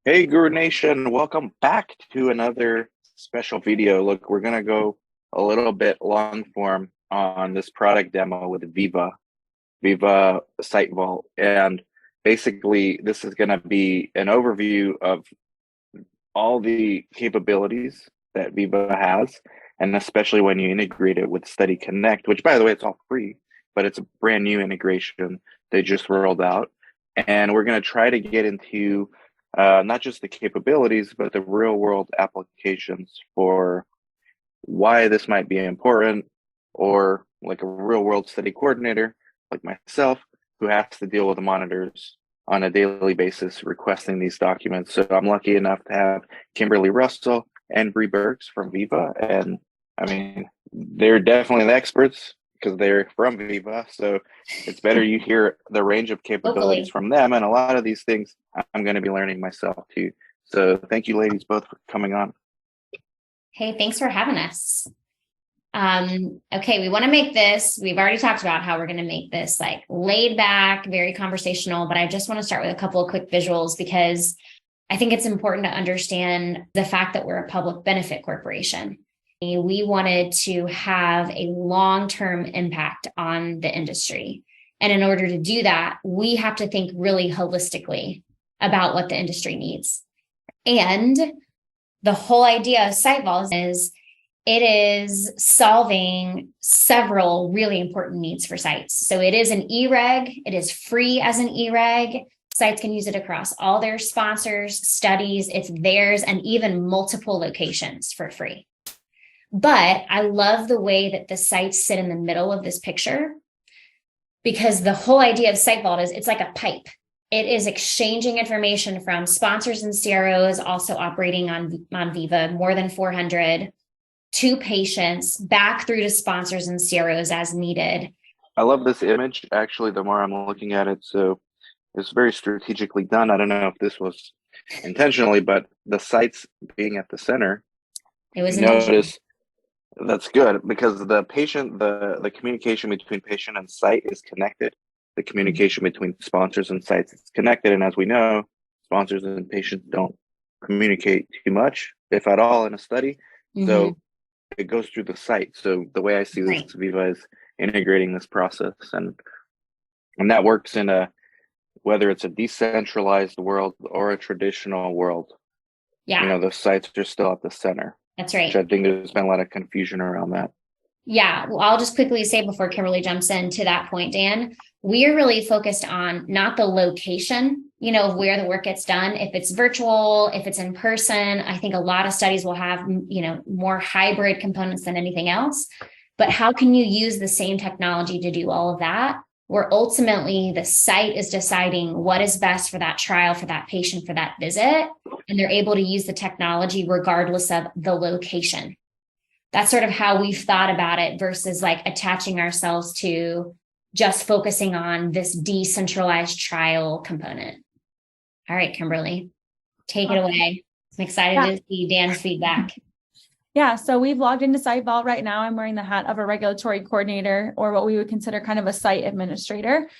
Hey, Guru Nation, welcome back to another special video. Look, we're going to go a little bit long form on this product demo with Viva Site Vault. And basically, this is going to be an overview of all the capabilities that Viva has, and especially when you integrate it with Study Connect, which, by the way, it's all free, but it's a brand new integration they just rolled out. And we're going to try to get into not just the capabilities, but the real world applications for why this might be important, or like a real world study coordinator like myself who has to deal with the monitors on a daily basis requesting these documents. So I'm lucky enough to have Kimberly Russell and Bree Burks from Viva. And I mean, they're definitely the experts because they're from Viva. So it's better you hear the range of capabilities Locally. from them. And a lot of these things I'm going to be learning myself too. So thank you, ladies, both for coming on. Hey, thanks for having us. Okay, we want to make this, we've already talked about how we're going to make this like laid back, very conversational, but I just want to start with a couple of quick visuals because I think it's important to understand the fact that we're a public benefit corporation. We wanted to have a long-term impact on the industry. And in order to do that, we have to think really holistically about what the industry needs. And the whole idea of SiteVault is it is solving several really important needs for sites. So it is an eReg. It is free as an eReg. Sites can use it across all their sponsors, studies. It's theirs and even multiple locations for free. But I love the way that the sites sit in the middle of this picture because the whole idea of SiteVault is it's like a pipe. It is exchanging information from sponsors and CROs also operating on Viva, more than 400, to patients, back through to sponsors and CROs as needed. I love this image. Actually, the more I'm looking at it, so it's very strategically done. I don't know if this was intentionally, but the sites being at the center, It was you intentional. notice that's good because the communication between patient and site is connected. The communication between sponsors and sites is connected. And as we know, sponsors and patients don't communicate too much, if at all, in a study. Mm-hmm. So it goes through the site. So the way I see this, Right. Viva is integrating this process, and that works in a whether it's a decentralized world or a traditional world. Yeah, The sites are still at the center, that's which I right. think there's been a lot of confusion around that. Yeah, well, I'll just quickly say before Kimberly jumps in to that point, Dan, we're really focused on not the location, of where the work gets done. If it's virtual, if it's in person, I think a lot of studies will have, more hybrid components than anything else. But how can you use the same technology to do all of that? Where ultimately the site is deciding what is best for that trial, for that patient, for that visit, and they're able to use the technology regardless of the location. That's sort of how we've thought about it versus like attaching ourselves to just focusing on this decentralized trial component. All right, Kimberly, take it Awesome. away. I'm excited Yeah. to see Dan's feedback. Yeah. So we've logged into SiteVault right now. I'm wearing the hat of a regulatory coordinator, or what we would consider kind of a site administrator.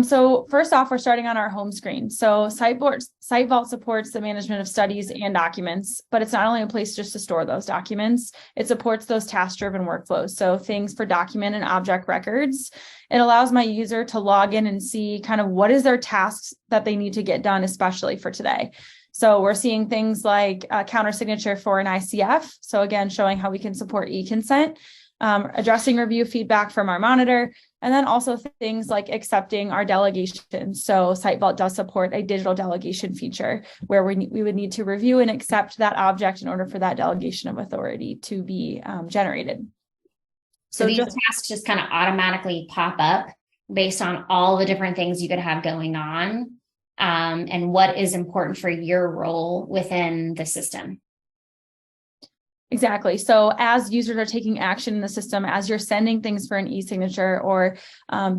So first off, we're starting on our home screen. So SiteVault supports the management of studies and documents, but it's not only a place just to store those documents, it supports those task-driven workflows. So things for document and object records. It allows my user to log in and see kind of what is their tasks that they need to get done, especially for today. So we're seeing things like counter signature for an ICF. So again, showing how we can support e-consent, addressing review feedback from our monitor, and then also things like accepting our delegation. So SiteVault does support a digital delegation feature where we would need to review and accept that object in order for that delegation of authority to be generated. So these tasks just kind of automatically pop up based on all the different things you could have going on, and what is important for your role within the system. Exactly. So as users are taking action in the system, as you're sending things for an e-signature or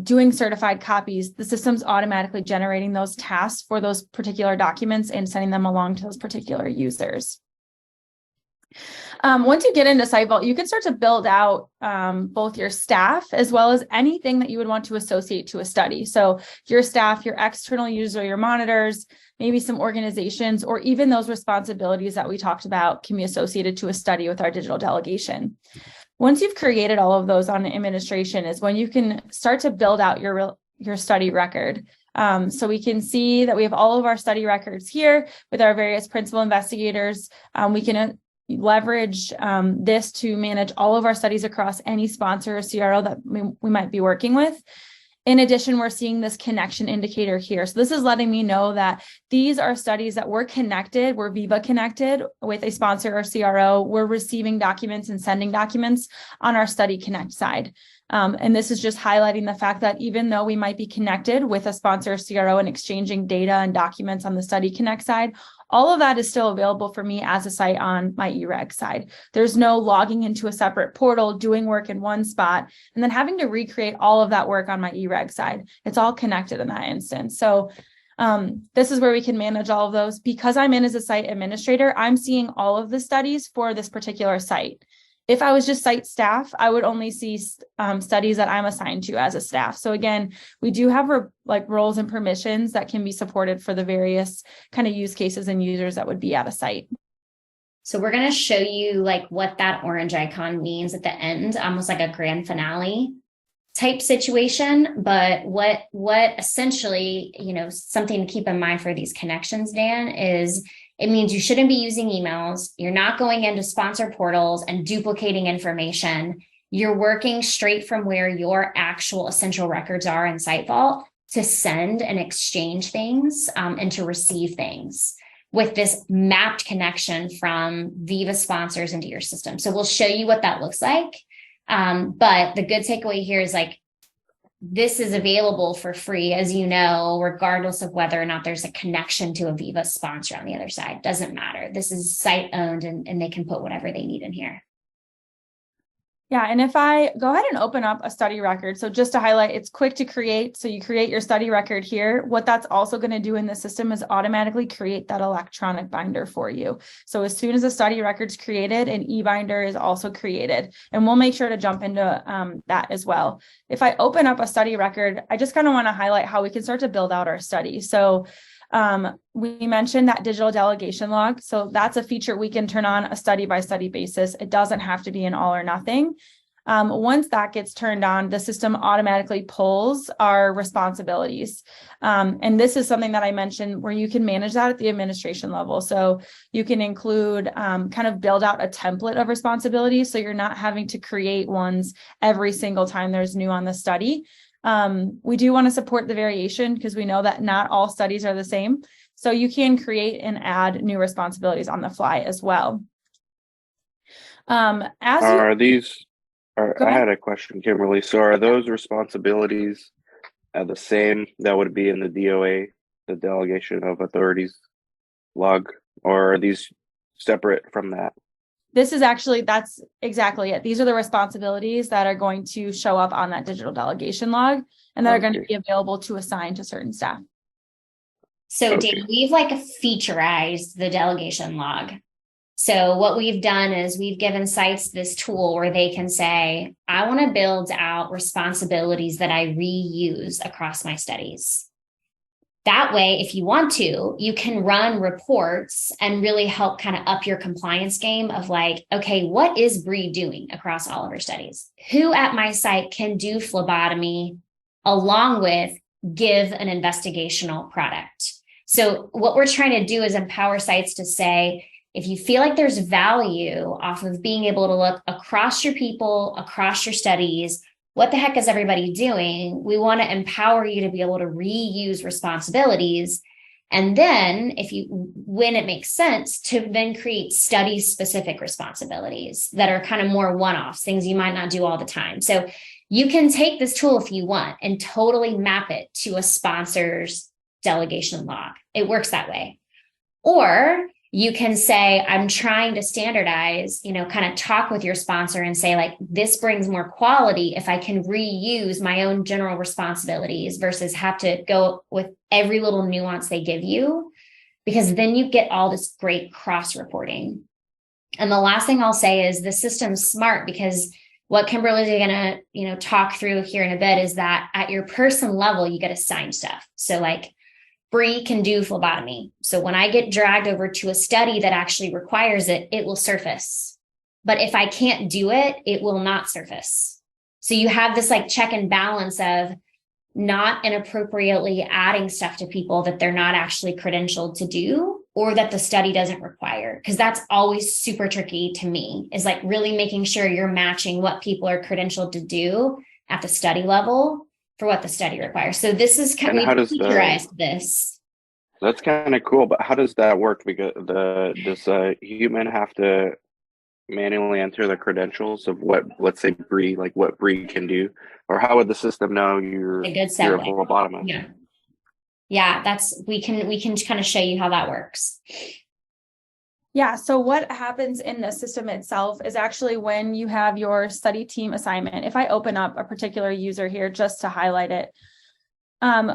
doing certified copies, the system's automatically generating those tasks for those particular documents and sending them along to those particular users. Once you get into Site Vault, you can start to build out both your staff as well as anything that you would want to associate to a study. So your staff, your external user, your monitors, maybe some organizations, or even those responsibilities that we talked about can be associated to a study with our digital delegation. Once you've created all of those on administration is when you can start to build out your study record. So we can see that we have all of our study records here with our various principal investigators. We can leverage this to manage all of our studies across any sponsor or CRO that we might be working with. In addition, we're seeing this connection indicator here. So this is letting me know that these are studies that we're connected, we're Viva connected with a sponsor or CRO. We're receiving documents and sending documents on our Study Connect side. And this is just highlighting the fact that even though we might be connected with a sponsor or CRO and exchanging data and documents on the Study Connect side, all of that is still available for me as a site on my eReg side. There's no logging into a separate portal, doing work in one spot, and then having to recreate all of that work on my eReg side. It's all connected in that instance. So this is where we can manage all of those. Because I'm in as a site administrator, I'm seeing all of the studies for this particular site. If I was just site staff, I would only see studies that I'm assigned to as a staff. So again, we do have roles and permissions that can be supported for the various kind of use cases and users that would be at a site. So we're going to show you what that orange icon means at the end, almost like a grand finale type situation. But what essentially, something to keep in mind for these connections, Dan, is it means you shouldn't be using emails. You're not going into sponsor portals and duplicating information. You're working straight from where your actual essential records are in Site Vault to send and exchange things and to receive things with this mapped connection from Viva sponsors into your system. So we'll show you what that looks like. But the good takeaway here is this is available for free, as you know, regardless of whether or not there's a connection to a Viva sponsor on the other side. Doesn't matter. This is site owned and they can put whatever they need in here. Yeah, and if I go ahead and open up a study record, so just to highlight, it's quick to create. So you create your study record here. What that's also going to do in the system is automatically create that electronic binder for you. So as soon as a study record's created, an e-binder is also created. And we'll make sure to jump into that as well. If I open up a study record, I just kind of want to highlight how we can start to build out our study. So we mentioned that digital delegation log. So that's a feature we can turn on a study by study basis. It doesn't have to be an all or nothing. Once that gets turned on, the system automatically pulls our responsibilities. And this is something that I mentioned where you can manage that at the administration level. So you can include kind of build out a template of responsibilities. So you're not having to create ones every single time there's new on the study. We do want to support the variation because we know that not all studies are the same. So you can create and add new responsibilities on the fly as well. I had a question, Kimberly. So are those responsibilities the same that would be in the DOA, the Delegation of Authorities log, or are these separate from that? This is actually, that's exactly it. These are the responsibilities that are going to show up on that digital delegation log and that are going to be available to assign to certain staff. So Dave, we've featurized the delegation log. So what we've done is we've given sites this tool where they can say, I want to build out responsibilities that I reuse across my studies. That way, if you want to, you can run reports and really help kind of up your compliance game of okay, what is Bree doing across all of her studies? Who at my site can do phlebotomy along with give an investigational product? So what we're trying to do is empower sites to say, if you feel like there's value off of being able to look across your people, across your studies, what the heck is everybody doing? We want to empower you to be able to reuse responsibilities. And then when it makes sense, to then create study specific responsibilities that are kind of more one-offs, things you might not do all the time. So you can take this tool if you want and totally map it to a sponsor's delegation log. It works that way. Or you can say, I'm trying to standardize, kind of talk with your sponsor and say, this brings more quality if I can reuse my own general responsibilities versus have to go with every little nuance they give you, because then you get all this great cross reporting. And the last thing I'll say is the system's smart, because what Kimberly's going to, talk through here in a bit is that at your person level, you get assigned stuff. So like Bree can do phlebotomy. So when I get dragged over to a study that actually requires it, it will surface. But if I can't do it, it will not surface. So you have this like check and balance of not inappropriately adding stuff to people that they're not actually credentialed to do, or that the study doesn't require. Because that's always super tricky to me, is like really making sure you're matching what people are credentialed to do at the study level for what the study requires. So this is kind of, we featurized this. That's kind of cool, but how does that work? Because does a human have to manually enter the credentials of what, let's say Bree, like what Bree can do, or how would the system know you're a phlebotomist? Yeah, we can kind of show you how that works. Yeah, so what happens in the system itself is actually when you have your study team assignment. If I open up a particular user here just to highlight it,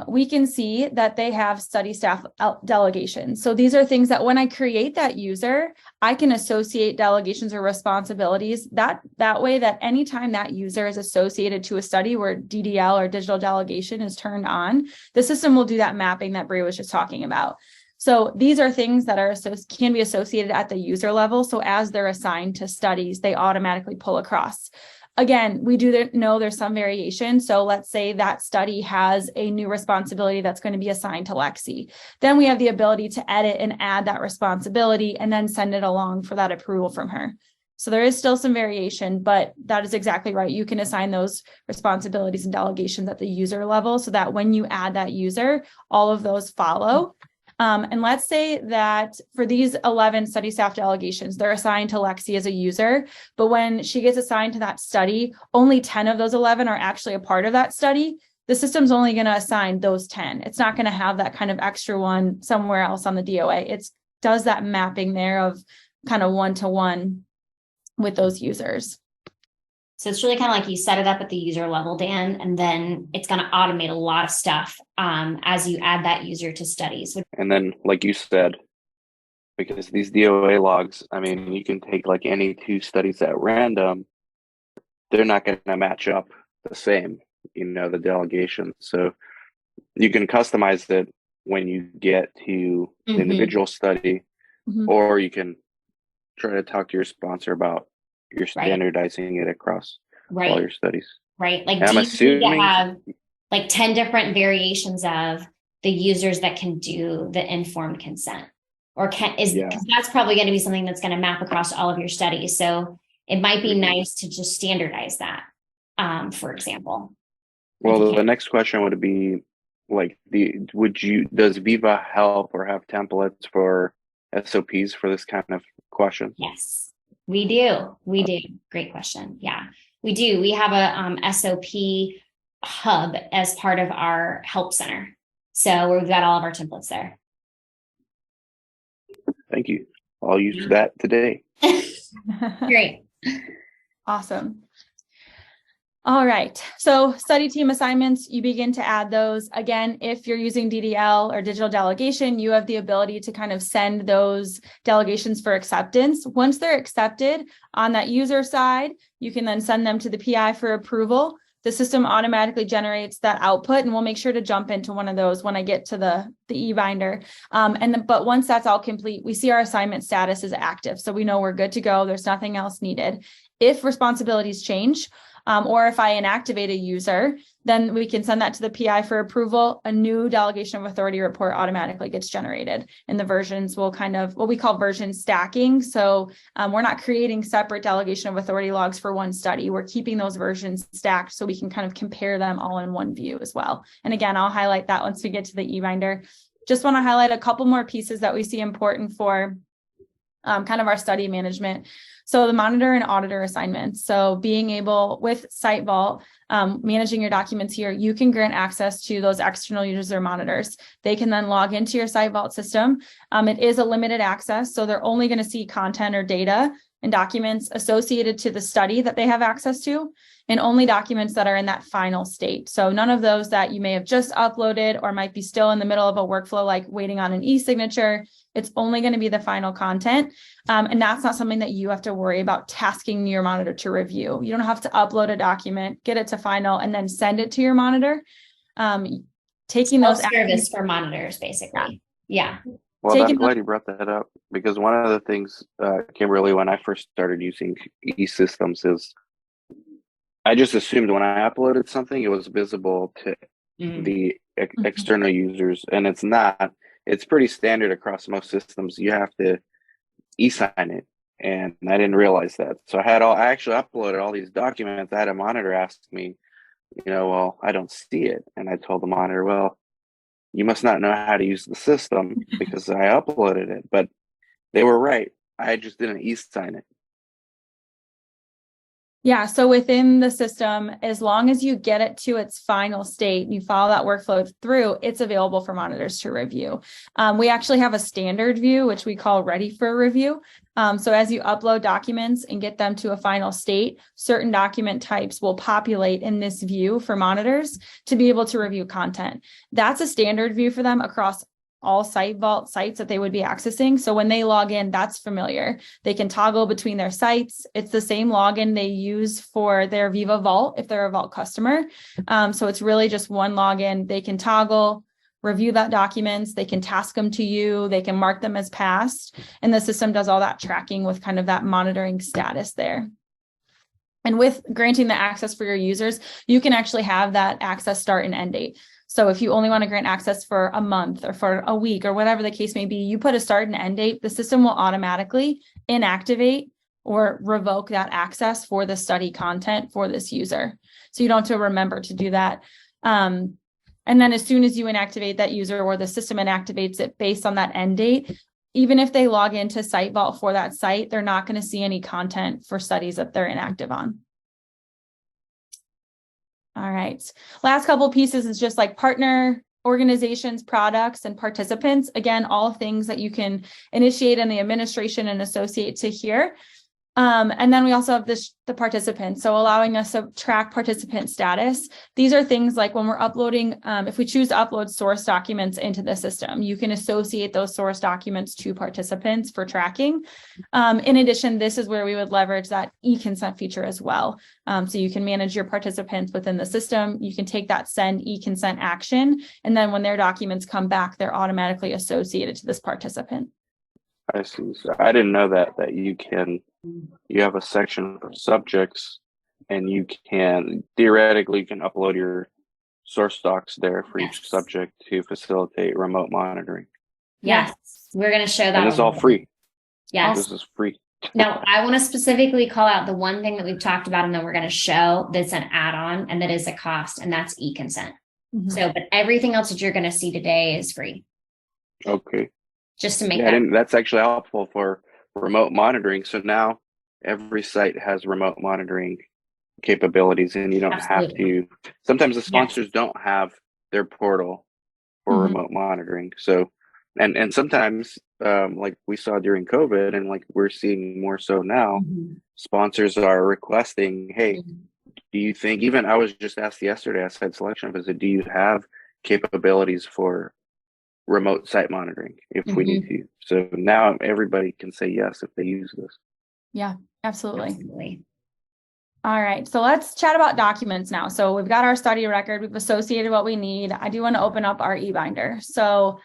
we can see that they have study staff delegations. So these are things that when I create that user, I can associate delegations or responsibilities that way, that anytime that user is associated to a study where DDL or digital delegation is turned on, the system will do that mapping that Bree was just talking about. So these are things that can be associated at the user level. So as they're assigned to studies, they automatically pull across. Again, we do know there's some variation. So let's say that study has a new responsibility that's going to be assigned to Lexi. Then we have the ability to edit and add that responsibility and then send it along for that approval from her. So there is still some variation, but that is exactly right. You can assign those responsibilities and delegations at the user level so that when you add that user, all of those follow. And let's say that for these 11 study staff delegations, they're assigned to Lexi as a user, but when she gets assigned to that study, only 10 of those 11 are actually a part of that study. The system's only going to assign those 10. It's not going to have that kind of extra one somewhere else on the DOA. It does that mapping there of kind of one-to-one with those users. So it's really kind of like you set it up at the user level, Dan, and then it's going to automate a lot of stuff as you add that user to studies. And then, like you said, because these DOA logs, I mean, you can take like any two studies at random, they're not going to match up the same, the delegation. So you can customize it when you get to the individual study, or you can try to talk to your sponsor about you're standardizing it across all your studies. Right. Like, do you need to have like 10 different variations of the users that can do the informed consent? Or because that's probably going to be something that's going to map across all of your studies. So it might be nice to just standardize that, for example. Well, the next question would be like, does Viva help or have templates for SOPs for this kind of question? Yes. We do. Great question. Yeah, we do. We have a SOP hub as part of our help center. So we've got all of our templates there. Thank you. I'll use that today. Great. Awesome. All right. So study team assignments, you begin to add those. Again, if you're using DDL or digital delegation, you have the ability to kind of send those delegations for acceptance. Once they're accepted on that user side, you can then send them to the PI for approval. The system automatically generates that output, and we'll make sure to jump into one of those when I get to the e-binder. But once that's all complete, we see our assignment status is active. So we know we're good to go. There's nothing else needed. If responsibilities change, or if I inactivate a user, then we can send that to the PI for approval. A new delegation of authority report automatically gets generated, and the versions will kind of what we call version stacking. So we're not creating separate delegation of authority logs for one study. We're keeping those versions stacked so we can kind of compare them all in one view as well. And again, I'll highlight that once we get to the e-binder. Just want to highlight a couple more pieces that we see important for kind of our study management. So the monitor and auditor assignments. So being able with SiteVault, managing your documents here, you can grant access to those external user monitors. They can then log into your SiteVault system. It is a limited access, so they're only going to see content or data and documents associated to the study that they have access to, and only documents that are in that final state. So none of those that you may have just uploaded or might be still in the middle of a workflow, like waiting on an e-signature. It's only going to be the final content. And that's not something that you have to worry about tasking your monitor to review. You don't have to upload a document, get it to final, and then send it to your monitor. Taking those service for monitors, basically. Yeah. Well, I'm glad you brought that up, because one of the things, Kimberly, when I first started using e-systems is I just assumed when I uploaded something, it was visible to the external users, and it's not. It's pretty standard across most systems. You have to e-sign it, and I didn't realize that. So I actually uploaded all these documents. I had a monitor ask me, well, I don't see it. And I told the monitor, well, you must not know how to use the system because I uploaded it. But they were right. I just didn't e-sign it. Yeah. So within the system, as long as you get it to its final state, you follow that workflow through, it's available for monitors to review. We actually have a standard view, which we call ready for review. So as you upload documents and get them to a final state, certain document types will populate in this view for monitors to be able to review content. That's a standard view for them across all SiteVault sites that they would be accessing. So when they log in, that's familiar. They can toggle between their sites. It's the same login they use for their Viva Vault if they're a Vault customer. So it's really just one login. They can toggle, review that documents. They can task them to you. They can mark them as passed. And the system does all that tracking with kind of that monitoring status there. And with granting the access for your users, you can actually have that access start and end date. So if you only want to grant access for a month or for a week or whatever the case may be, you put a start and end date, the system will automatically inactivate or revoke that access for the study content for this user. So you don't have to remember to do that. And then as soon as you inactivate that user or the system inactivates it based on that end date, even if they log into SiteVault for that site, they're not going to see any content for studies that they're inactive on. All right. Last couple pieces is just like partner organizations, products, and participants. Again, all things that you can initiate in the administration and associate to here. And then we also have the participants. So allowing us to track participant status. These are things like when we're uploading, if we choose to upload source documents into the system, you can associate those source documents to participants for tracking. In addition, this is where we would leverage that e-consent feature as well. So you can manage your participants within the system. You can take that send e-consent action. And then when their documents come back, they're automatically associated to this participant. I see. So I didn't know that you have a section for subjects, and you can theoretically upload your source docs there for each subject to facilitate remote monitoring. Yes, we're going to show that. And it's all free. Yes, this is free. Now, I want to specifically call out the one thing that we've talked about, and then we're going to show that's an add-on, and that is a cost, and that's e-consent. So, but everything else that you're going to see today is free. Okay. Just to make that's actually helpful for remote monitoring. So now every site has remote monitoring capabilities, and you don't have to. Sometimes the sponsors don't have their portal for remote monitoring. So, and sometimes, like we saw during COVID, and like we're seeing more so now, sponsors are requesting, hey, do you think, even I was just asked yesterday, I said selection visit, do you have capabilities for remote site monitoring if we need to? So now everybody can say yes if they use this. Yeah, absolutely. All right, so let's chat about documents now. So we've got our study record, we've associated what we need. I do want to open up our eBinder. So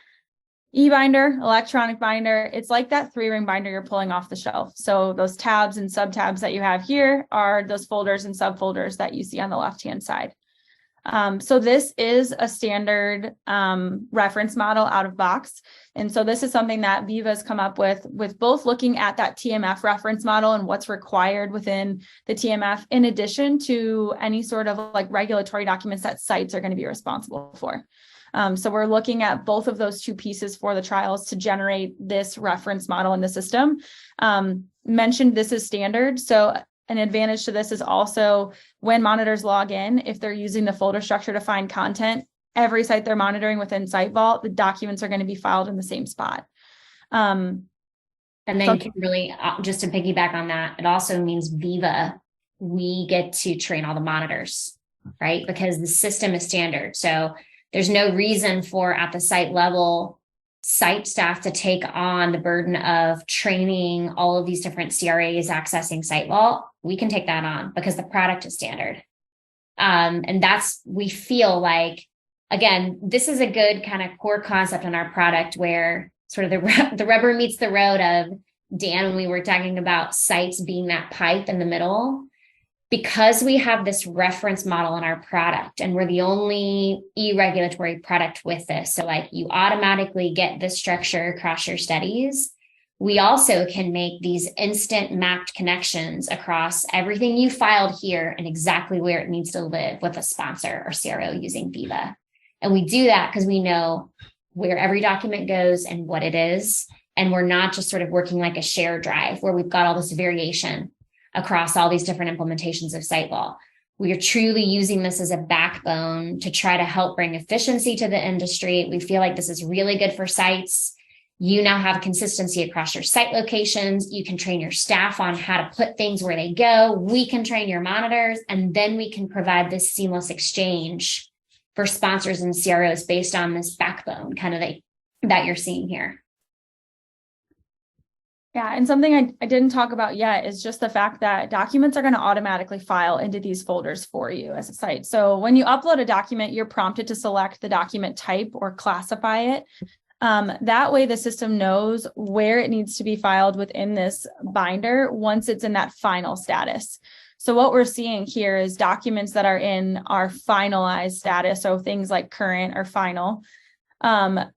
eBinder, electronic binder, it's like that 3-ring binder you're pulling off the shelf. So those tabs and subtabs that you have here are those folders and subfolders that you see on the left-hand side. So this is a standard reference model out of box. And so this is something that Viva's come up with both looking at that TMF reference model and what's required within the TMF, in addition to any sort of like regulatory documents that sites are going to be responsible for. So we're looking at both of those two pieces for the trials to generate this reference model in the system. Mentioned this is standard. So an advantage to this is also when monitors log in, if they're using the folder structure to find content, every site they're monitoring within SiteVault, the documents are going to be filed in the same spot. And then really, just to piggyback on that, it also means Viva, we get to train all the monitors, right? Because the system is standard. So there's no reason for at the site level site staff to take on the burden of training all of these different CRAs accessing Site Vault, we can take that on because the product is standard. And we feel like, again, this is a good kind of core concept in our product where sort of the rubber meets the road of Dan, when we were talking about sites being that pipe in the middle. Because we have this reference model in our product and we're the only e-regulatory product with this. So like you automatically get this structure across your studies. We also can make these instant mapped connections across everything you filed here and exactly where it needs to live with a sponsor or CRO using Viva. And we do that because we know where every document goes and what it is. And we're not just sort of working like a shared drive where we've got all this variation across all these different implementations of Site Vault. We are truly using this as a backbone to try to help bring efficiency to the industry. We feel like this is really good for sites. You now have consistency across your site locations. You can train your staff on how to put things where they go. We can train your monitors, and then we can provide this seamless exchange for sponsors and CROs based on this backbone kind of that you're seeing here. Yeah, and something I didn't talk about yet is just the fact that documents are going to automatically file into these folders for you as a site. So when you upload a document, you're prompted to select the document type or classify it. That way the system knows where it needs to be filed within this binder once it's in that final status. So what we're seeing here is documents that are in our finalized status, so things like current or final.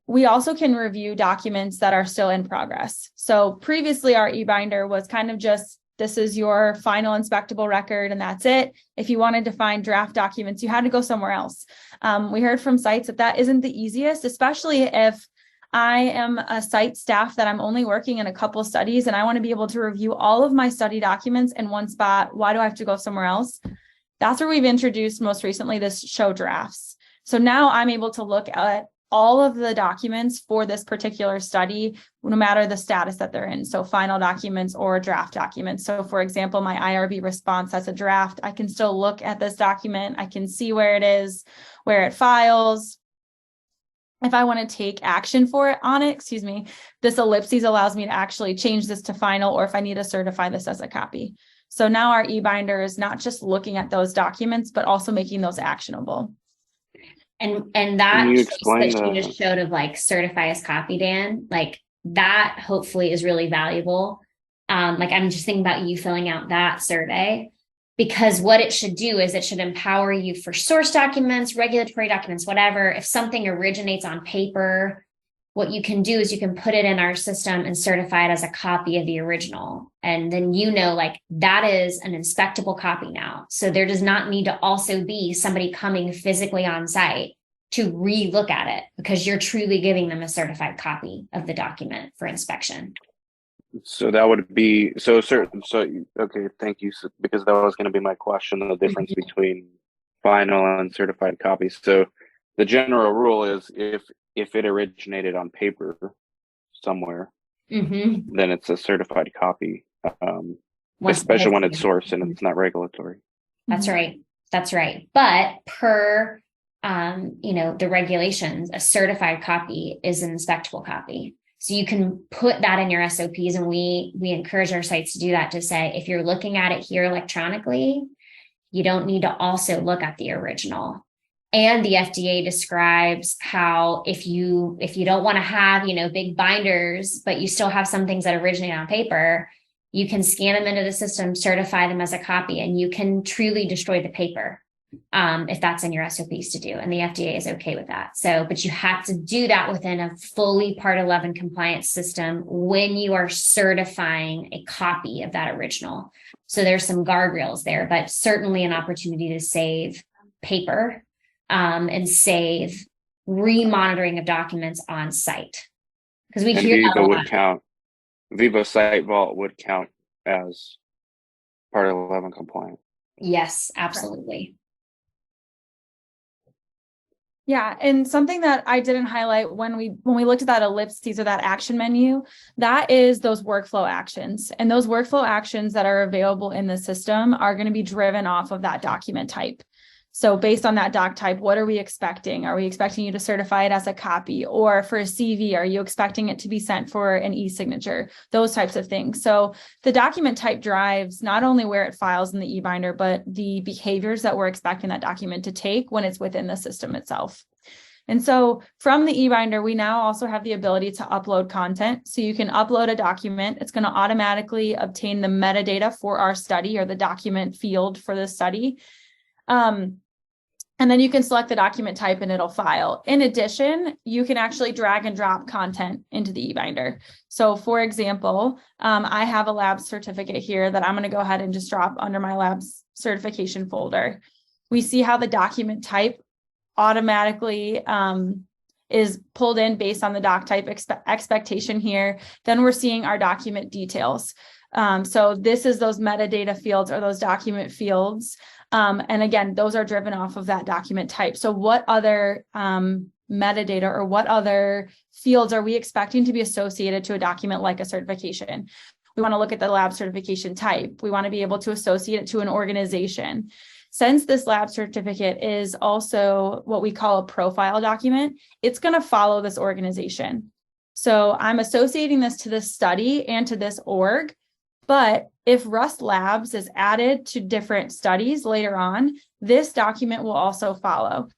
We also can review documents that are still in progress. So previously our eBinder was kind of just, this is your final inspectable record and that's it. If you wanted to find draft documents, you had to go somewhere else. We heard from sites that isn't the easiest, especially if I am a site staff that I'm only working in a couple of studies and I want to be able to review all of my study documents in one spot. Why do I have to go somewhere else? That's where we've introduced most recently this show drafts. So now I'm able to look at all of the documents for this particular study, no matter the status that they're in. So final documents or draft documents. So for example, my IRB response, that's a draft. I can still look at this document. I can see where it is, where it files. If I want to take action on it, this ellipses allows me to actually change this to final, or if I need to certify this as a copy. So now our eBinder is not just looking at those documents, but also making those actionable. And that you just showed of like certify as copy, Dan, like that hopefully is really valuable. Like I'm just thinking about you filling out that survey, because what it should do is it should empower you for source documents, regulatory documents, whatever. If something originates on paper, what you can do is you can put it in our system and certify it as a copy of the original. And then, like that is an inspectable copy now. So there does not need to also be somebody coming physically on site to re-look at it, because you're truly giving them a certified copy of the document for inspection. So that would be, okay, thank you. So, because that was going to be my question, the difference between final and certified copies. So the general rule is if it originated on paper somewhere, then it's a certified copy, especially when it's sourced and it's not regulatory. That's right. That's right. But per, the regulations, a certified copy is an inspectable copy. So you can put that in your SOPs, and we encourage our sites to do that, to say, if you're looking at it here electronically, you don't need to also look at the original. And the FDA describes how if you don't want to have, big binders, but you still have some things that originate on paper, you can scan them into the system, certify them as a copy, and you can truly destroy the paper if that's in your SOPs to do. And the FDA is okay with that. So, but you have to do that within a fully Part 11 compliance system when you are certifying a copy of that original. So there's some guardrails there, but certainly an opportunity to save paper and save remonitoring of documents on site. Because we hear that a lot. Viva Site Vault would count as Part 11 compliant. Yes, absolutely. Yeah, and something that I didn't highlight when we looked at that ellipses or that action menu, that is those workflow actions. And those workflow actions that are available in the system are going to be driven off of that document type. So based on that doc type, what are we expecting? Are we expecting you to certify it as a copy? Or for a CV, are you expecting it to be sent for an e-signature? Those types of things. So the document type drives not only where it files in the eBinder, but the behaviors that we're expecting that document to take when it's within the system itself. And so from the eBinder, we now also have the ability to upload content. So you can upload a document. It's going to automatically obtain the metadata for our study, or the document field for the study. And then you can select the document type and it'll file. In addition, you can actually drag and drop content into the eBinder. So for example, I have a lab certificate here that I'm going to go ahead and just drop under my labs certification folder. We see how the document type automatically is pulled in based on the doc type expectation here. Then we're seeing our document details. So this is those metadata fields, or those document fields. And again, those are driven off of that document type. So what other metadata or what other fields are we expecting to be associated to a document like a certification? We want to look at the lab certification type. We want to be able to associate it to an organization. Since this lab certificate is also what we call a profile document, it's going to follow this organization. So I'm associating this to this study and to this org. But if Rust Labs is added to different studies later on, this document will also follow.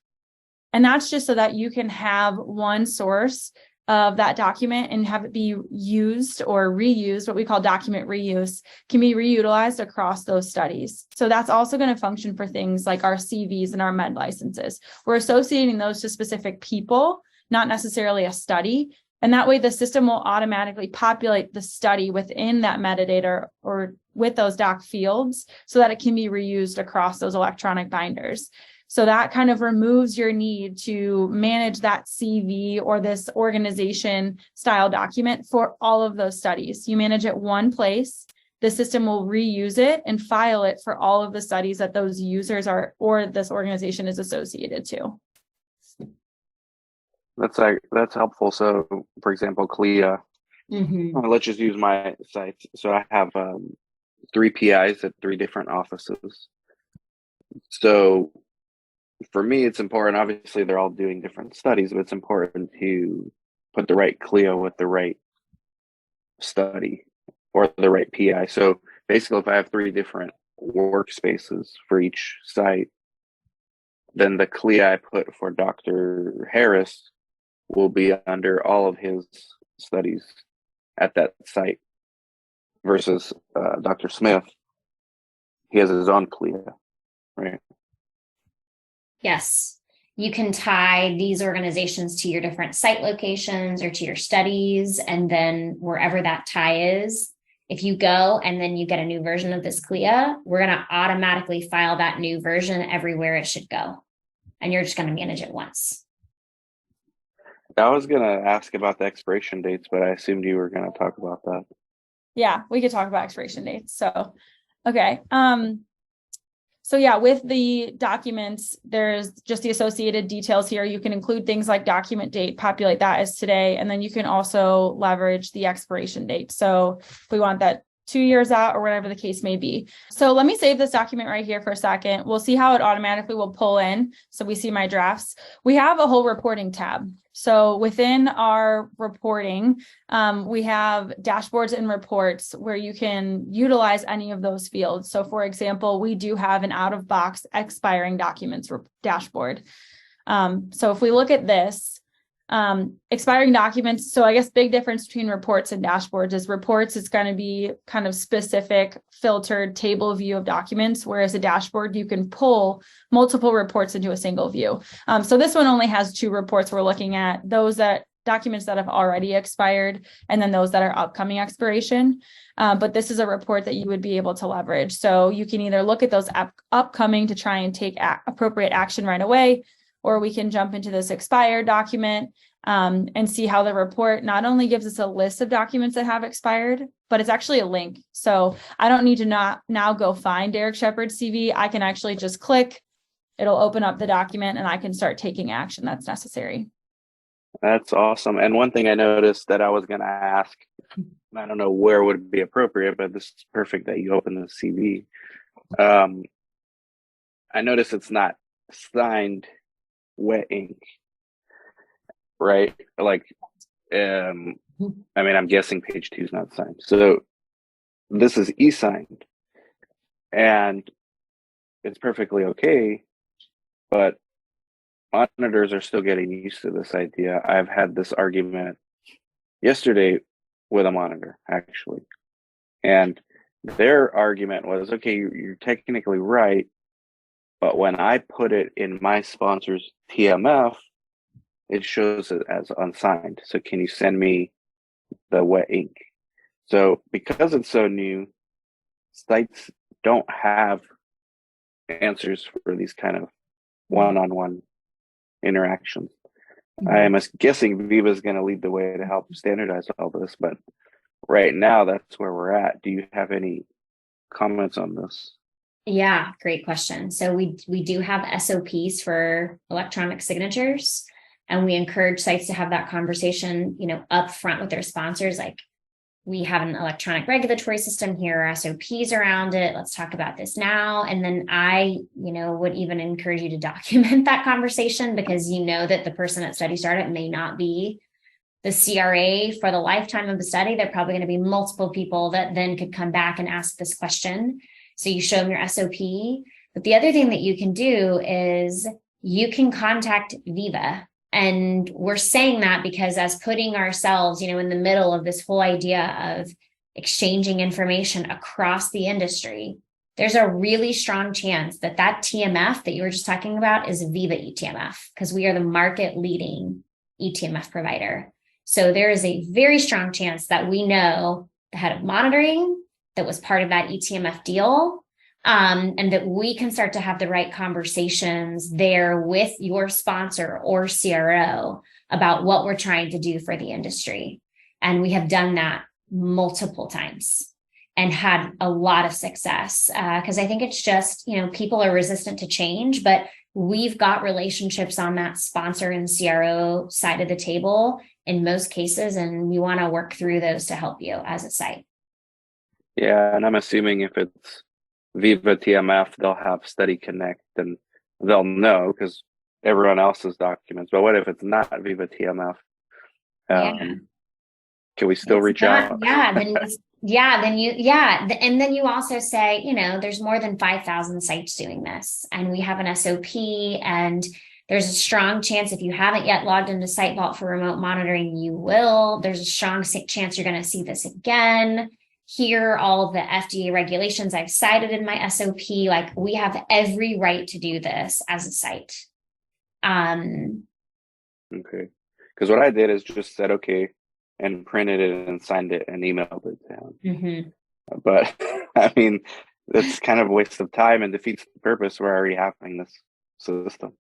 And that's just so that you can have one source of that document and have it be used or reused. What we call document reuse can be reutilized across those studies. So that's also going to function for things like our CVs and our med licenses. We're associating those to specific people, not necessarily a study. And that way the system will automatically populate the study within that metadata or with those doc fields so that it can be reused across those electronic binders. So that kind of removes your need to manage that CV or this organization style document for all of those studies. You manage it one place, the system will reuse it and file it for all of the studies that those users are or this organization is associated to. That's helpful. So, for example, CLIA. Let's just use my sites. So I have 3 PIs at 3 different offices. So for me, it's important. Obviously, they're all doing different studies, but it's important to put the right CLIA with the right study or the right PI. So basically, if I have 3 different workspaces for each site, then the CLIA I put for Dr. Harris will be under all of his studies at that site versus Dr. Smith. He has his own CLIA, right? Yes. You can tie these organizations to your different site locations or to your studies. And then wherever that tie is, if you go and then you get a new version of this CLIA, we're going to automatically file that new version everywhere it should go. And you're just going to manage it once. I was going to ask about the expiration dates, but I assumed you were going to talk about that. Yeah, we could talk about expiration dates. So, okay. So yeah, with the documents, there's just the associated details here. You can include things like document date, populate that as today, and then you can also leverage the expiration date. So if we want that 2 years out or whatever the case may be. So let me save this document right here for a second. We'll see how it automatically will pull in. So we see my drafts. We have a whole reporting tab. So within our reporting, we have dashboards and reports where you can utilize any of those fields. So for example, we do have an out-of-box expiring documents dashboard. So if we look at this, expiring documents. So I guess big difference between reports and dashboards is reports, it's going to be kind of specific filtered table view of documents, whereas a dashboard, you can pull multiple reports into a single view. So this one only has 2 reports we're looking at, those that documents that have already expired, and then those that are upcoming expiration. But this is a report that you would be able to leverage. So you can either look at those upcoming to try and take appropriate action right away, or we can jump into this expired document and see how the report not only gives us a list of documents that have expired, but it's actually a link. So I don't need to now go find Derek Shepard's CV. I can actually just click, it'll open up the document and I can start taking action that's necessary. That's awesome. And one thing I noticed that I was going to ask, I don't know where would be appropriate, but this is perfect that you open the CV. I noticed it's not signed wet ink, right? Like, I mean, I'm guessing page 2 is not signed. So this is e-signed, and it's perfectly okay, but monitors are still getting used to this idea. I've had this argument yesterday with a monitor, actually. And their argument was, okay, you're technically right, but when I put it in my sponsor's TMF, it shows it as unsigned. So can you send me the wet ink? So because it's so new, sites don't have answers for these kind of one-on-one interactions. I am guessing Viva is going to lead the way to help standardize all this, but right now that's where we're at. Do you have any comments on this? Yeah, great question. So we do have SOPs for electronic signatures, and we encourage sites to have that conversation, up front with their sponsors. Like, we have an electronic regulatory system here, SOPs around it. Let's talk about this now. And then I, would even encourage you to document that conversation, because that the person at Study Startup may not be the CRA for the lifetime of the study. There are probably going to be multiple people that then could come back and ask this question. So you show them your SOP. But the other thing that you can do is you can contact Viva. And we're saying that because, as putting ourselves, in the middle of this whole idea of exchanging information across the industry, there's a really strong chance that TMF that you were just talking about is Viva eTMF, because we are the market leading eTMF provider. So there is a very strong chance that we know the head of monitoring that was part of that eTMF deal, and that we can start to have the right conversations there with your sponsor or CRO about what we're trying to do for the industry. And we have done that multiple times and had a lot of success, because I think it's just, people are resistant to change, but we've got relationships on that sponsor and CRO side of the table in most cases, and we want to work through those to help you as a site. Yeah, and I'm assuming if it's Viva TMF, they'll have Study Connect, and they'll know because everyone else's documents. But what if it's not Viva TMF? Can we still reach out? And then you also say, there's more than 5,000 sites doing this, and we have an SOP, and there's a strong chance if you haven't yet logged into Site Vault for remote monitoring, you will. There's a strong chance you're going to see this again. Here are all of the FDA regulations I've cited in my SOP. Like, we have every right to do this as a site. Okay. Because what I did is just said, okay, and printed it and signed it and emailed it to him. Mm-hmm. But I mean, that's kind of a waste of time and defeats the purpose. We're already having this system.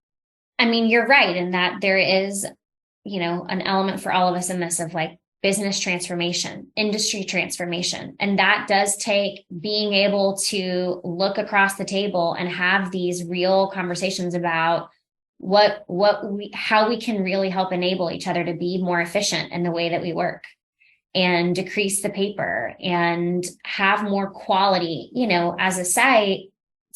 I mean, you're right in that there is, an element for all of us in this of like business transformation, industry transformation. And that does take being able to look across the table and have these real conversations about how we can really help enable each other to be more efficient in the way that we work and decrease the paper and have more quality. As a site,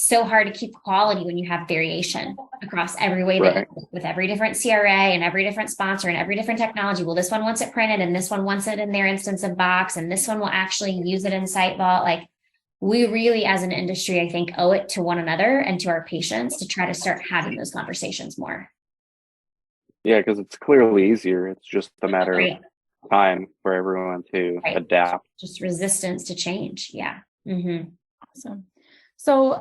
so hard to keep quality when you have variation across every way that with every different CRA and every different sponsor and every different technology. Well, this one wants it printed and this one wants it in their instance of Box, and this one will actually use it in Site Vault. Like, we really, as an industry, I think, owe it to one another and to our patients to try to start having those conversations more. Yeah, because it's clearly easier. It's just a matter of time for everyone to adapt. Just resistance to change. Yeah. Mm-hmm. Awesome. So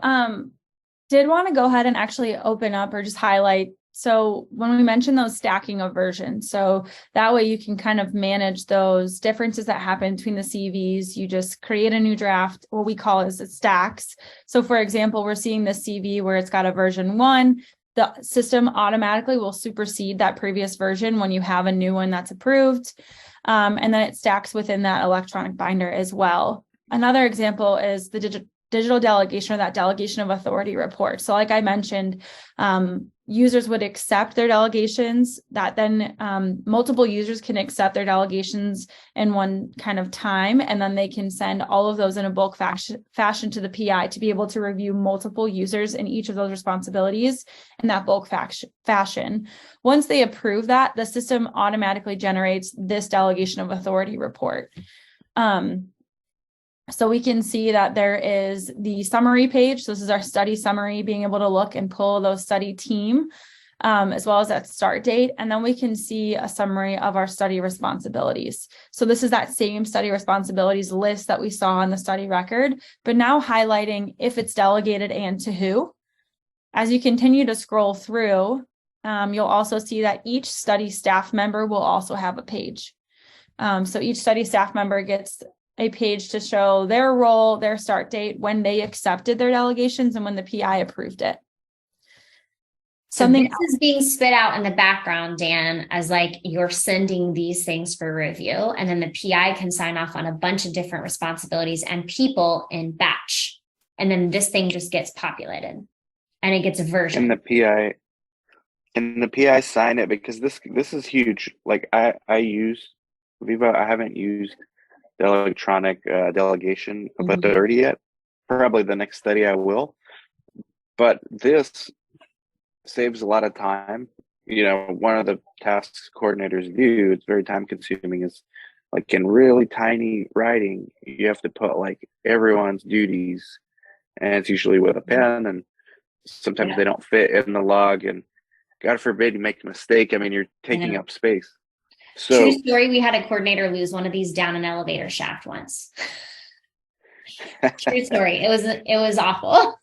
did want to go ahead and actually open up or just highlight. So when we mentioned those stacking of versions, so that way you can kind of manage those differences that happen between the CVs. You just create a new draft, what we call as it stacks. So for example, we're seeing this CV where it's got a version 1. The system automatically will supersede that previous version when you have a new one that's approved. And then it stacks within that electronic binder as well. Another example is the digital delegation, or that delegation of authority report. So like I mentioned, users would accept their delegations, that then multiple users can accept their delegations in one kind of time, and then they can send all of those in a bulk fashion to the PI to be able to review multiple users in each of those responsibilities in that bulk fashion. Once they approve that, the system automatically generates this delegation of authority report. So we can see that there is the summary page. So this is our study summary, being able to look and pull those study team, as well as that start date. And then we can see a summary of our study responsibilities. So this is that same study responsibilities list that we saw on the study record, but now highlighting if it's delegated and to who. As you continue to scroll through, you'll also see that each study staff member will also have a page. So each study staff member gets a page to show their role, their start date, when they accepted their delegations, and when the PI approved it. So this is being spit out in the background, Dan, as like you're sending these things for review, and then the PI can sign off on a bunch of different responsibilities and people in batch. And then this thing just gets populated and it gets a version. And the PI sign it, because this is huge. Like I use Viva. I haven't used the electronic delegation of authority yet. Probably the next study I will. But this saves a lot of time. You know, one of the tasks coordinators do, it's very time consuming, is like in really tiny writing, you have to put like everyone's duties, and it's usually with a pen, and sometimes they don't fit in the log, and God forbid you make a mistake. I mean, you're taking up space. So, true story, we had a coordinator lose one of these down an elevator shaft once. True story. It was awful.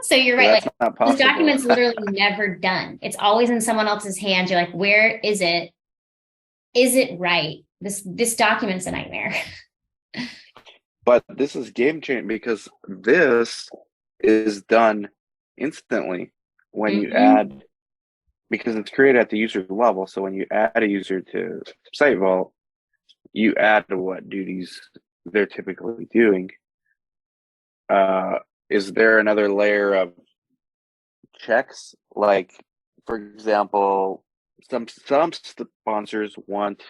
So you're right. Like this document's literally never done. It's always in someone else's hands. You're like, where is it? Is it right? This document's a nightmare. But this is game changing, because this is done instantly when you add, because it's created at the user level. So when you add a user to SiteVault, you add what duties they're typically doing. Is there another layer of checks? Like, for example, some sponsors want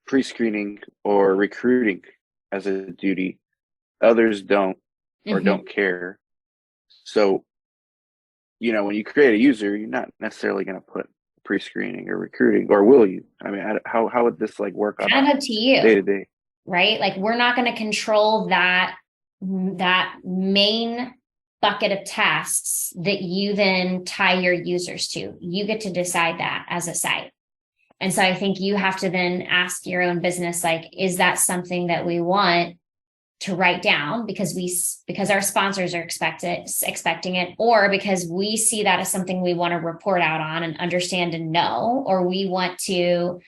pre-screening or recruiting as a duty. Others don't, or don't care. So, you know, when you create a user, you're not necessarily going to put pre-screening or recruiting, or will you? I mean, how would this like work on kind of up to you, day to day? Right? Like, we're not going to control that main bucket of tasks that you then tie your users to. You get to decide that as a site. And so I think you have to then ask your own business, like, is that something that we want to write down because our sponsors are expecting it, or because we see that as something we want to report out on and understand and know, or we want to,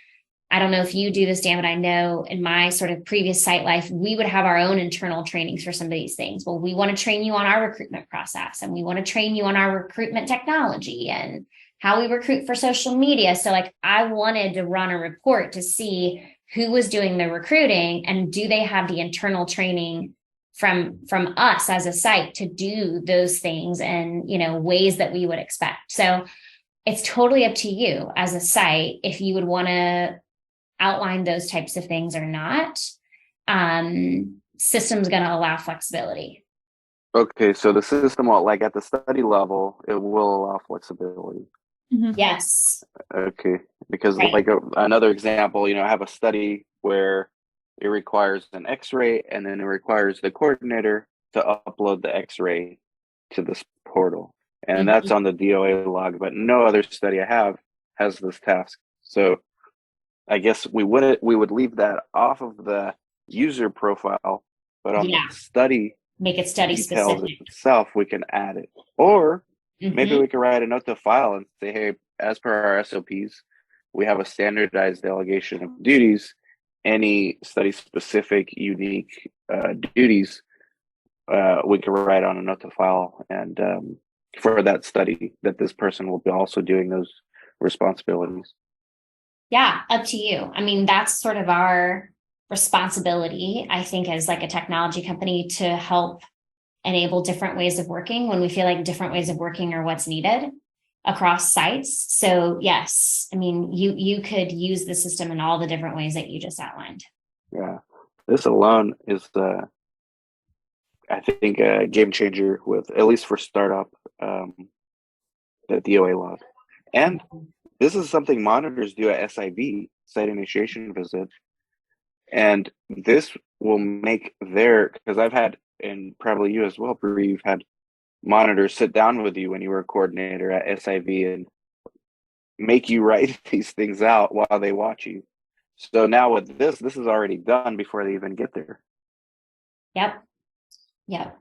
I don't know if you do this, Dan, but I know in my sort of previous site life, we would have our own internal trainings for some of these things. Well, we want to train you on our recruitment process, and we want to train you on our recruitment technology and how we recruit for social media. So like, I wanted to run a report to see who was doing the recruiting, and do they have the internal training from us as a site to do those things and, you know, ways that we would expect. So it's totally up to you as a site if you would want to outline those types of things or not. System's going to allow flexibility. Okay, so the system will, like at the study level, it will allow flexibility. Yes. Okay, because like another example, you know, I have a study where it requires an X-ray, and then it requires the coordinator to upload the X-ray to this portal, and that's on the DOA log. But no other study I have has this task. So I guess we would leave that off of the user profile, but on the study, make it study specific itself, we can add it. Or maybe we can write a note to file and say, hey, as per our SOPs, we have a standardized delegation of duties. Any study specific unique duties, we can write on a note to file, and for that study, that this person will be also doing those responsibilities. Yeah, up to you. I mean, that's sort of our responsibility, I think, as like a technology company, to help enable different ways of working when we feel like different ways of working are what's needed. across sites. So yes, I mean, you could use the system in all the different ways that you just outlined. Yeah, this alone is I think a game changer with, at least for startup, the DOA log. And this is something monitors do at SIV, site initiation visit. And this will make because I've had, and probably you as well, Bree, you've had monitors sit down with you when you were a coordinator at SIV and make you write these things out while they watch you. So now with this is already done before they even get there. Yep. Yep.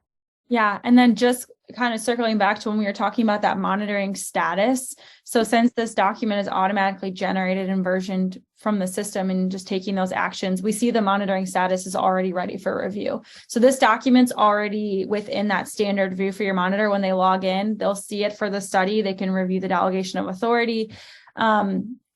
Yeah. And then just kind of circling back to when we were talking about that monitoring status. So since this document is automatically generated and versioned from the system and just taking those actions, we see the monitoring status is already ready for review. So this document's already within that standard view for your monitor. When they log in, they'll see it for the study. They can review the delegation of authority.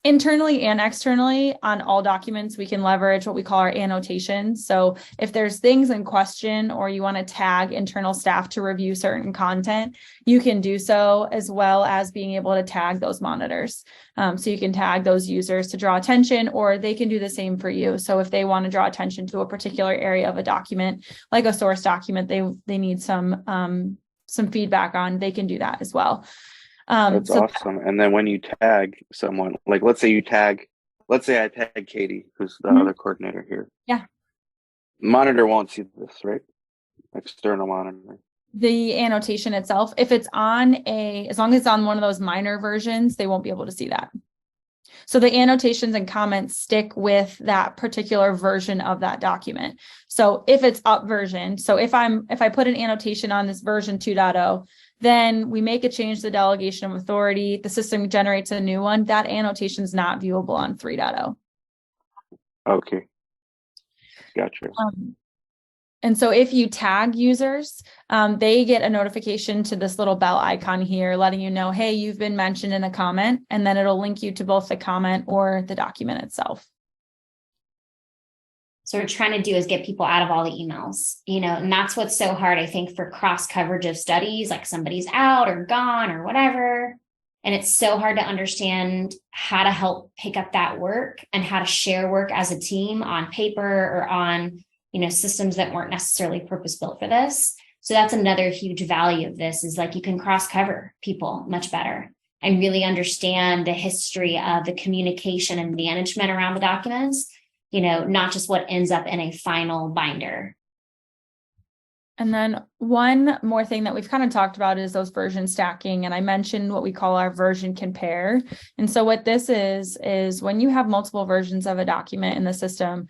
Internally and externally on all documents, we can leverage what we call our annotations. So if there's things in question or you want to tag internal staff to review certain content, you can do so, as well as being able to tag those monitors. So you can tag those users to draw attention, or they can do the same for you. So if they want to draw attention to a particular area of a document, like a source document, they need some feedback on, they can do that as well. That's awesome. And then when you tag someone, like let's say I tag Katie, who's the other coordinator here. Yeah. Monitor won't see this, right? External monitor. The annotation itself, if it's as long as it's on one of those minor versions, they won't be able to see that. So the annotations and comments stick with that particular version of that document. So if it's up version, so if I put an annotation on this version 2.0, then we make a change to the delegation of authority, the system generates a new one, that annotation is not viewable on 3.0. Okay. Gotcha. And so if you tag users, they get a notification to this little bell icon here, letting you know, hey, you've been mentioned in a comment, and then it'll link you to both the comment or the document itself. So what we're trying to do is get people out of all the emails, and that's what's so hard, I think, for cross coverage of studies, like somebody's out or gone or whatever. And it's so hard to understand how to help pick up that work and how to share work as a team on paper or on systems that weren't necessarily purpose built for this. So that's another huge value of this, is like you can cross cover people much better and really understand the history of the communication and management around the documents, not just what ends up in a final binder. And then one more thing that we've kind of talked about is those version stacking. And I mentioned what we call our version compare. And so what this is when you have multiple versions of a document in the system,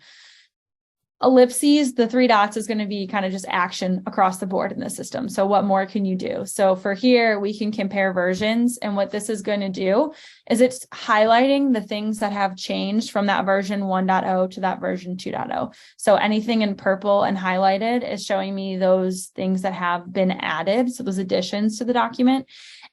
ellipses, the 3 dots is going to be kind of just action across the board in the system. So what more can you do? So for here, we can compare versions. And what this is going to do is it's highlighting the things that have changed from that version 1.0 to that version 2.0. So anything in purple and highlighted is showing me those things that have been added. So those additions to the document.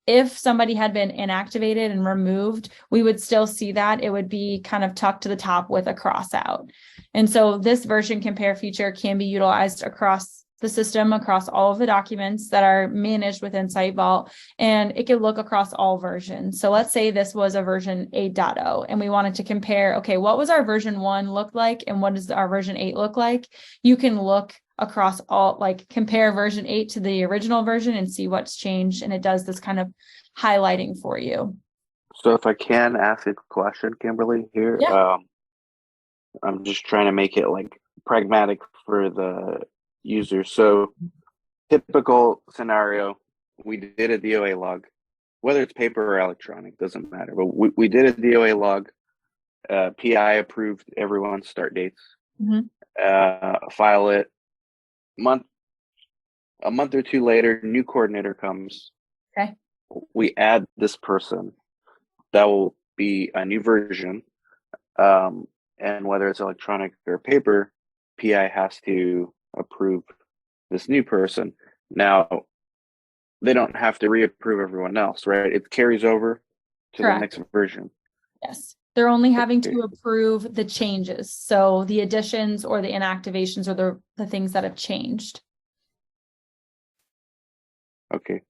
If somebody had been inactivated and removed, we would still see that. It would be kind of tucked to the top with a cross out. And so this version compare feature can be utilized across the system, across all of the documents that are managed within SiteVault, and it can look across all versions. So let's say this was a version 8.0 and we wanted to compare, okay, what was our version 1 look like and what does our version 8 look like? You can look across all, like compare version 8 to the original version and see what's changed. And it does this kind of highlighting for you. So if I can ask a question, Kimberly, here, yeah. I'm just trying to make it like pragmatic for the user. So typical scenario, we did a DOA log, whether it's paper or electronic, doesn't matter. But we did a DOA log. PI approved everyone's start dates. File it. A month or 2 later, new coordinator comes. Okay. We add this person. That will be a new version. And whether it's electronic or paper, PI has to approve this new person. Now, they don't have to reapprove everyone else, right? It carries over to Correct. the next version. Yes. They're only having to approve the changes. So the additions or the inactivations are the things that have changed. Okay.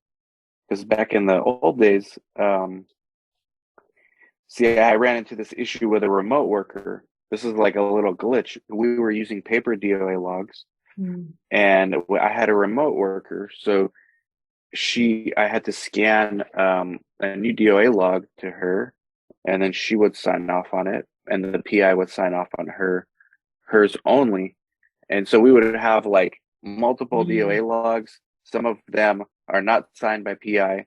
because back in the old days, see, I ran into this issue with a remote worker. This is like a little glitch. We were using paper DOA logs, and I had a remote worker, so I had to scan a new DOA log to her, and then she would sign off on it, and the PI would sign off on hers only. And so we would have like multiple DOA logs. Some of them are not signed by PI.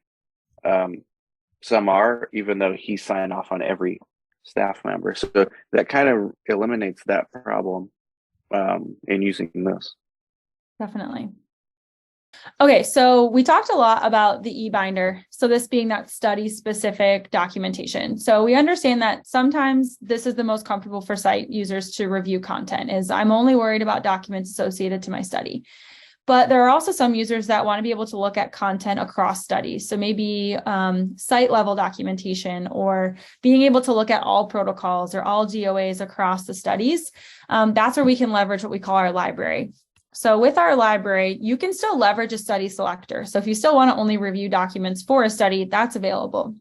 Some are, even though he signed off on every staff member. So that kind of eliminates that problem in using this. Definitely. Okay, so we talked a lot about the eBinder. So this being that study specific documentation. So we understand that sometimes this is the most comfortable for site users to review content, is I'm only worried about documents associated to my study. But there are also some users that want to be able to look at content across studies. So maybe site level documentation, or being able to look at all protocols or all DOAs across the studies. That's where we can leverage what we call our library. So with our library, you can still leverage a study selector. So if you still want to only review documents for a study, that's available.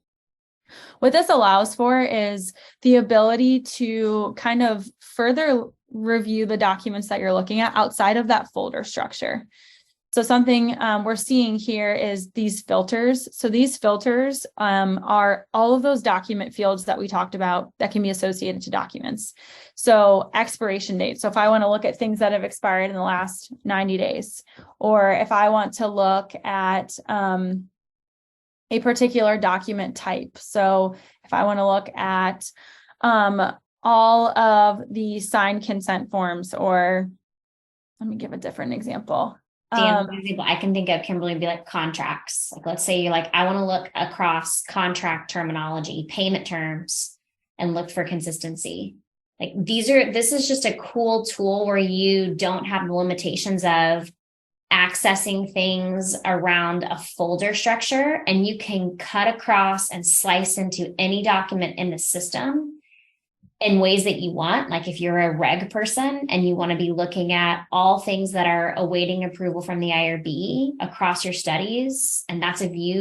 What this allows for is the ability to kind of further review the documents that you're looking at outside of that folder structure. So something we're seeing here is these filters. So these filters are all of those document fields that we talked about that can be associated to documents. So expiration date. So if I want to look at things that have expired in the last 90 days, or if I want to look at a particular document type. So if I want to look at all of the signed consent forms, or let me give a different example. I can think of, Kimberly, be like contracts. Like, let's say you're like, I want to look across contract terminology, payment terms, and look for consistency. Like this is just a cool tool where you don't have the limitations of accessing things around a folder structure, and you can cut across and slice into any document in the system in ways that you want. Like if you're a reg person and you want to be looking at all things that are awaiting approval from the IRB across your studies, and that's a view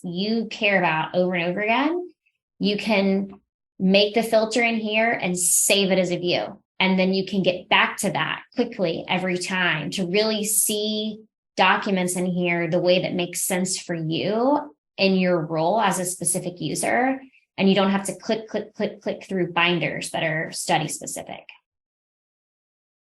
you care about over and over again, you can make the filter in here and save it as a view. And then you can get back to that quickly every time to really see documents in here the way that makes sense for you in your role as a specific user. And you don't have to click through binders that are study specific.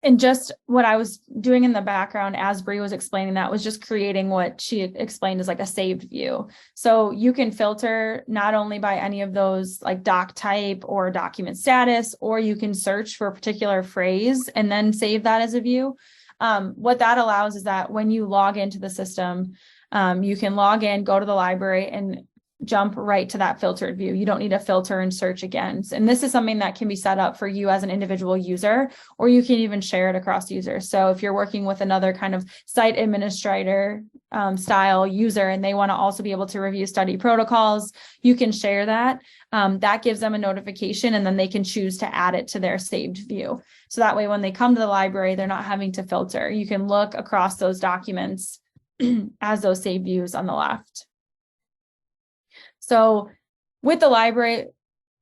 And just what I was doing in the background as Bree was explaining that was just creating what she explained as like a saved view. So you can filter not only by any of those like doc type or document status, or you can search for a particular phrase and then save that as a view. What that allows is that when you log into the system, you can log in, go to the library, and jump right to that filtered view. You don't need to filter and search again. And this is something that can be set up for you as an individual user, or you can even share it across users. So if you're working with another kind of site administrator style user, and they want to also be able to review study protocols, you can share that. That gives them a notification, and then they can choose to add it to their saved view. So that way, when they come to the library, they're not having to filter. You can look across those documents as those saved views on the left. So with the library,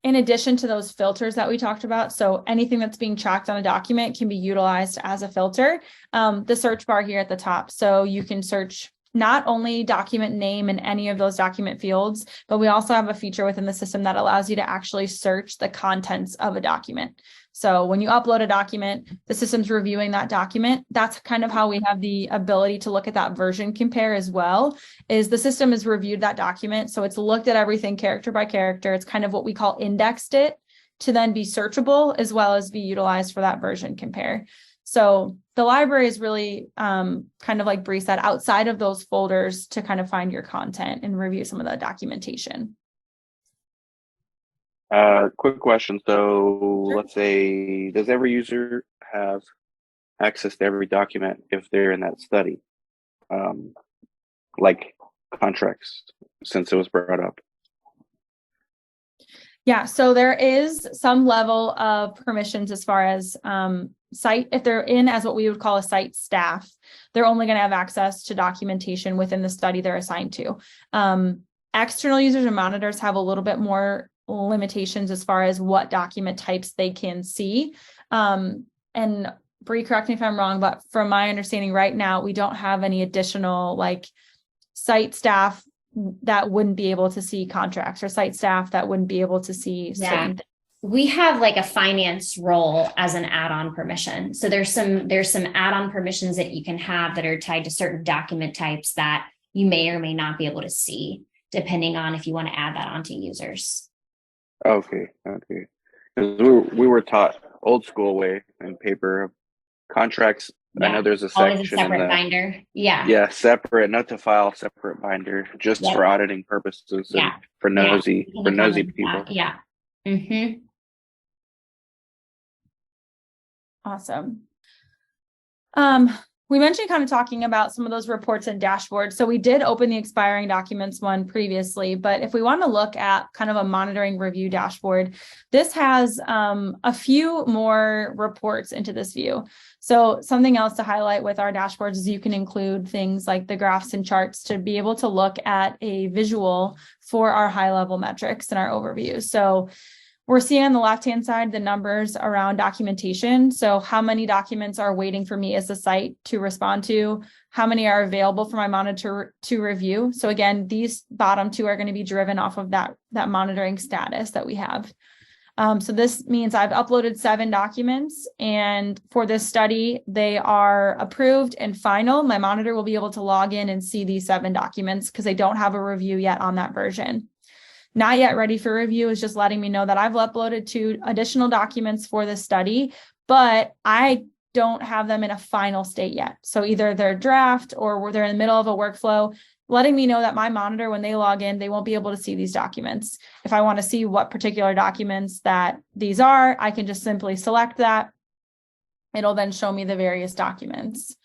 in addition to those filters that we talked about, so anything that's being tracked on a document can be utilized as a filter. The search bar here at the top. So you can search not only document name in any of those document fields, but we also have a feature within the system that allows you to actually search the contents of a document. So when you upload a document, the system's reviewing that document. That's kind of how we have the ability to look at that version compare as well, is the system has reviewed that document. So it's looked at everything character by character. It's kind of what we call indexed it to then be searchable as well as be utilized for that version compare. So the library is really kind of like Bree said, outside of those folders to kind of find your content and review some of the documentation. Quick question. So let's say, does every user have access to every document if they're in that study? Like contracts, since it was brought up. Yeah, so there is some level of permissions as far as site, if they're in as what we would call a site staff, they're only going to have access to documentation within the study they're assigned to. External users and monitors have a little bit more limitations as far as what document types they can see. And Bree, correct me if I'm wrong, but from my understanding right now, we don't have any additional like site staff that wouldn't be able to see contracts, or site staff that wouldn't be able to see certain things. We have like a finance role as an add-on permission. So there's some add-on permissions that you can have that are tied to certain document types that you may or may not be able to see, depending on if you want to add that onto users. Okay. Because we were taught old school way in paper contracts. Yeah. I know there's a Always section a separate binder. Yeah, separate, note to file, separate binder, just for auditing purposes and for nosy people. Yeah. Awesome. We mentioned kind of talking about some of those reports and dashboards. So we did open the expiring documents one previously, but if we want to look at kind of a monitoring review dashboard, this has a few more reports into this view. So something else to highlight with our dashboards is you can include things like the graphs and charts to be able to look at a visual for our high level metrics and our overview. So we're seeing on the left-hand side the numbers around documentation. So how many documents are waiting for me as a site to respond to? How many are available for my monitor to review? So again, these bottom two are going to be driven off of that monitoring status that we have. So this means I've uploaded 7 documents, and for this study, they are approved and final. My monitor will be able to log in and see these 7 documents because they don't have a review yet on that version. Not yet ready for review is just letting me know that I've uploaded 2 additional documents for this study, but I don't have them in a final state yet. So either they're draft or they're in the middle of a workflow, letting me know that my monitor, when they log in, they won't be able to see these documents. If I want to see what particular documents that these are, I can just simply select that. It'll then show me the various documents.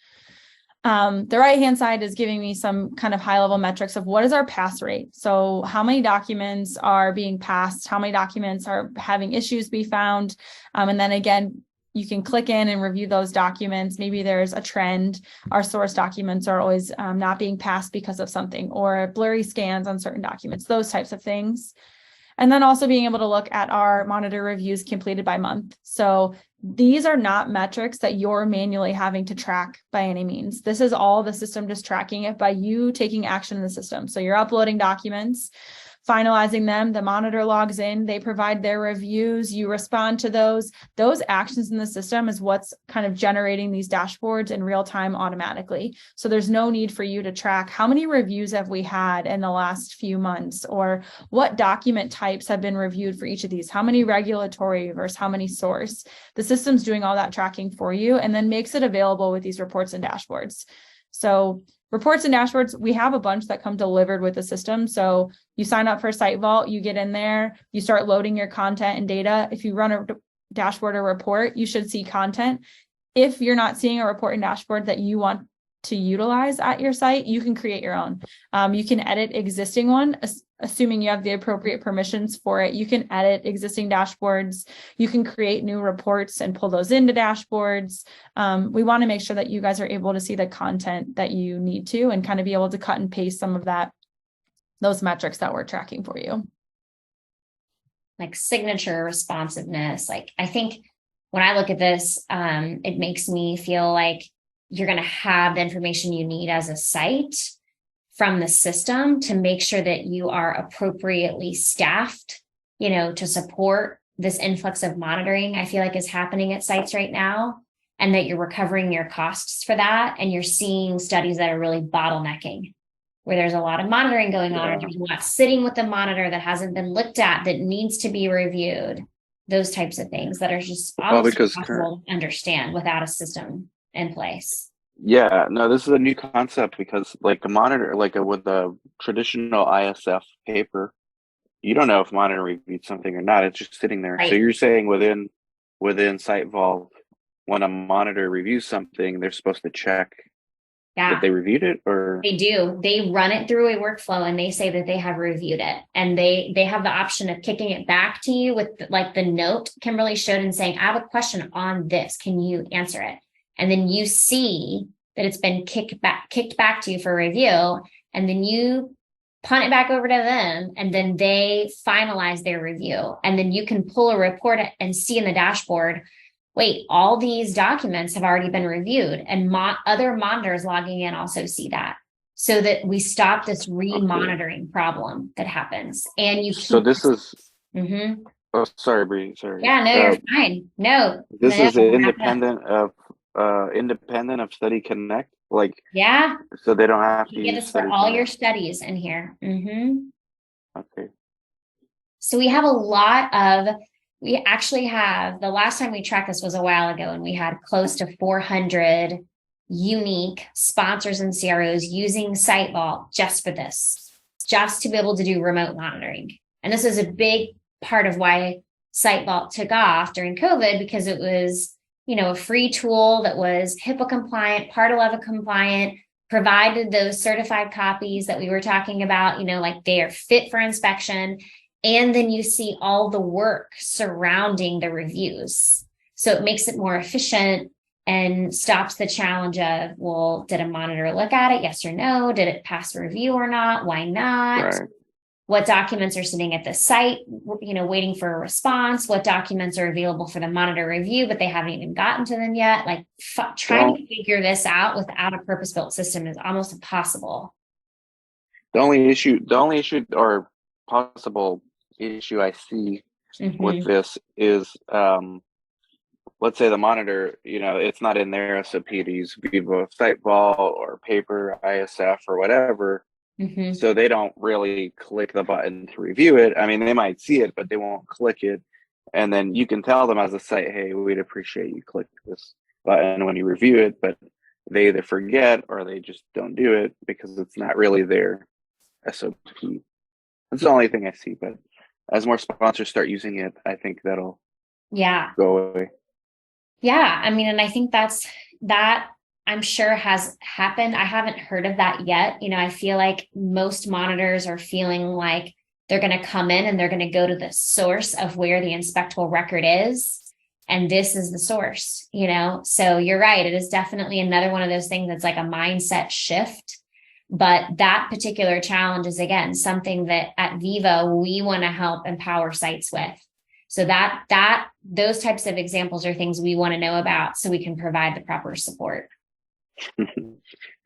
The right-hand side is giving me some kind of high-level metrics of what is our pass rate. So how many documents are being passed, how many documents are having issues be found. And then again, you can click in and review those documents. Maybe there's a trend. Our source documents are always not being passed because of something, or blurry scans on certain documents, those types of things. And then also being able to look at our monitor reviews completed by month. So these are not metrics that you're manually having to track by any means. This is all the system just tracking it by you taking action in the system. So you're uploading documents, finalizing them, the monitor logs in, they provide their reviews, you respond to those actions in the system is what's kind of generating these dashboards in real time automatically. So there's no need for you to track how many reviews have we had in the last few months, or what document types have been reviewed for each of these, how many regulatory versus how many source. The system's doing all that tracking for you and then makes it available with these reports and dashboards. So reports and dashboards, we have a bunch that come delivered with the system. So you sign up for Site Vault, you get in there, you start loading your content and data. If you run a dashboard or report, you should see content. If you're not seeing a report and dashboard that you want to utilize at your site, you can create your own. You can edit existing one, assuming you have the appropriate permissions for it. You can edit existing dashboards. You can create new reports and pull those into dashboards. We want to make sure that you guys are able to see the content that you need to and kind of be able to cut and paste some of those metrics that we're tracking for you. Like signature responsiveness. Like, I think when I look at this, it makes me feel like you're going to have the information you need as a site from the system to make sure that you are appropriately staffed, to support this influx of monitoring I feel like is happening at sites right now, and that you're recovering your costs for that. And you're seeing studies that are really bottlenecking, where there's a lot of monitoring going on, or there's a lot sitting with the monitor that hasn't been looked at that needs to be reviewed. Those types of things that are just almost impossible to understand without a system in place. Yeah, no, this is a new concept because like a monitor, like with a traditional ISF paper, you don't know if monitor reviewed something or not. It's just sitting there. Right. So you're saying within Site Vault, when a monitor reviews something, they're supposed to check Yeah. that they reviewed it, or They do. They run it through a workflow and they say that they have reviewed it, and they have the option of kicking it back to you with like the note Kimberly showed and saying, I have a question on this. Can you answer it? And then you see that it's been kicked back to you for review. And then you punt it back over to them, and then they finalize their review. And then you can pull a report and see in the dashboard, wait, all these documents have already been reviewed, and other monitors logging in also see that, so that we stop this remonitoring problem that happens. And you so this is mm-hmm. oh, sorry, Bree, sorry. Yeah, no, you're fine. No, this is independent of Study Connect, like, yeah, so they don't have to you get use this for Study all Connect. your studies in here. Mm-hmm. Okay. So we have we actually have, the last time we tracked this was a while ago, and we had close to 400 unique sponsors and CROs using SiteVault just for this, just to be able to do remote monitoring. And this is a big part of why SiteVault took off during COVID, because it was, a free tool that was HIPAA compliant, Part 11 compliant, provided those certified copies that we were talking about, like they are fit for inspection. And then you see all the work surrounding the reviews. So it makes it more efficient and stops the challenge of, well, did a monitor look at it? Yes or no? Did it pass review or not? Why not? Right. What documents are sitting at the site, waiting for a response? What documents are available for the monitor review, but they haven't even gotten to them yet? Like trying to figure this out without a purpose-built system is almost impossible. The only issue or possible issue I see with this is, let's say the monitor, it's not in their SOP to use Viva SiteVault or Paper, ISF, or whatever. So they don't really click the button to review it. I mean, they might see it, but they won't click it. And then you can tell them as a site, hey, we'd appreciate you click this button when you review it, but they either forget or they just don't do it because it's not really their SOP. That's the only thing I see, but as more sponsors start using it, I think that'll go away. Yeah. I mean, and I think that I'm sure has happened. I haven't heard of that yet. I feel like most monitors are feeling like they're going to come in and they're going to go to the source of where the inspectable record is. And this is the source, So you're right. It is definitely another one of those things that's like a mindset shift. But that particular challenge is, again, something that at Viva, we want to help empower sites with. So those types of examples are things we want to know about so we can provide the proper support.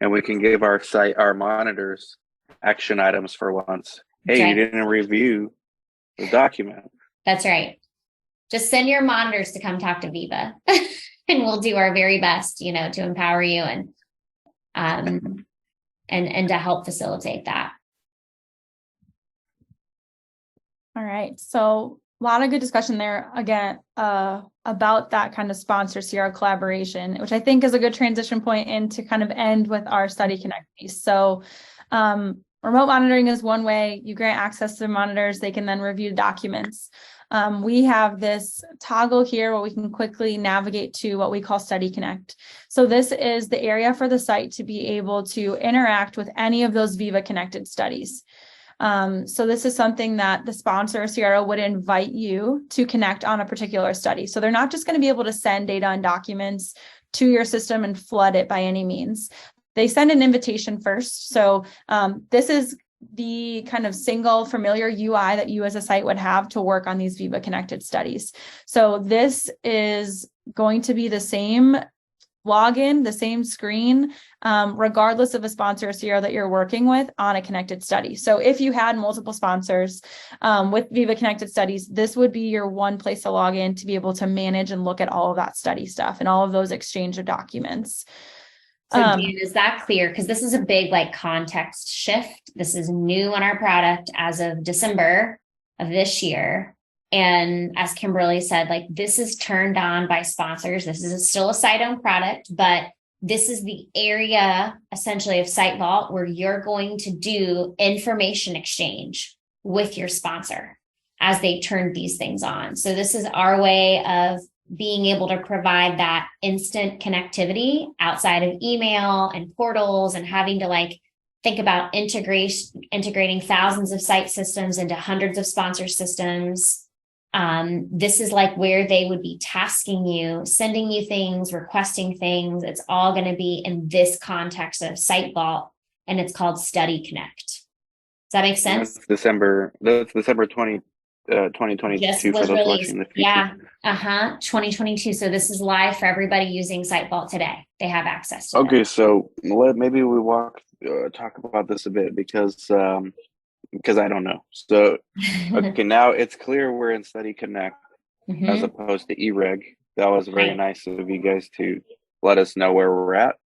And we can give our monitors action items for once. Hey, you didn't review the document. That's right. Just send your monitors to come talk to Viva and we'll do our very best, to empower you and to help facilitate that. All right. So a lot of good discussion there again about that kind of sponsor CRO collaboration, which I think is a good transition point in to kind of end with our Study Connect piece. So remote monitoring is one way. You grant access to the monitors. They can then review documents. We have this toggle here where we can quickly navigate to what we call Study Connect. So this is the area for the site to be able to interact with any of those Viva connected studies. So this is something that the sponsor or CRO would invite you to connect on a particular study. So they're not just going to be able to send data and documents to your system and flood it by any means. They send an invitation first. So this is the kind of single familiar UI that you as a site would have to work on these Viva connected studies. So this is going to be the same login, the same screen, regardless of a sponsor or CRO that you're working with on a connected study. So if you had multiple sponsors with Viva Connected Studies, this would be your one place to log in to be able to manage and look at all of that study stuff and all of those exchange of documents. So Dan, is that clear? Because this is a big context shift. This is new on our product as of December of this year. And as Kimberly said, this is turned on by sponsors. This is still a site-owned product, but this is the area essentially of SiteVault where you're going to do information exchange with your sponsor as they turn these things on. So this is our way of being able to provide that instant connectivity outside of email and portals and having to like think about integrating thousands of site systems into hundreds of sponsor systems. This is like where they would be tasking you, sending you things, requesting things. It's all going to be in this context of Site Vault, and it's called Study Connect. Does that make sense? That's December 2022 Just for was those released. watching in the future. Yeah. 2022. So this is live for everybody using Site Vault today. They have access to Okay, it. so maybe we talk about this a bit because I don't know. So okay, now it's clear we're in Study Connect as opposed to eReg. That was very nice of you guys to let us know where we're at.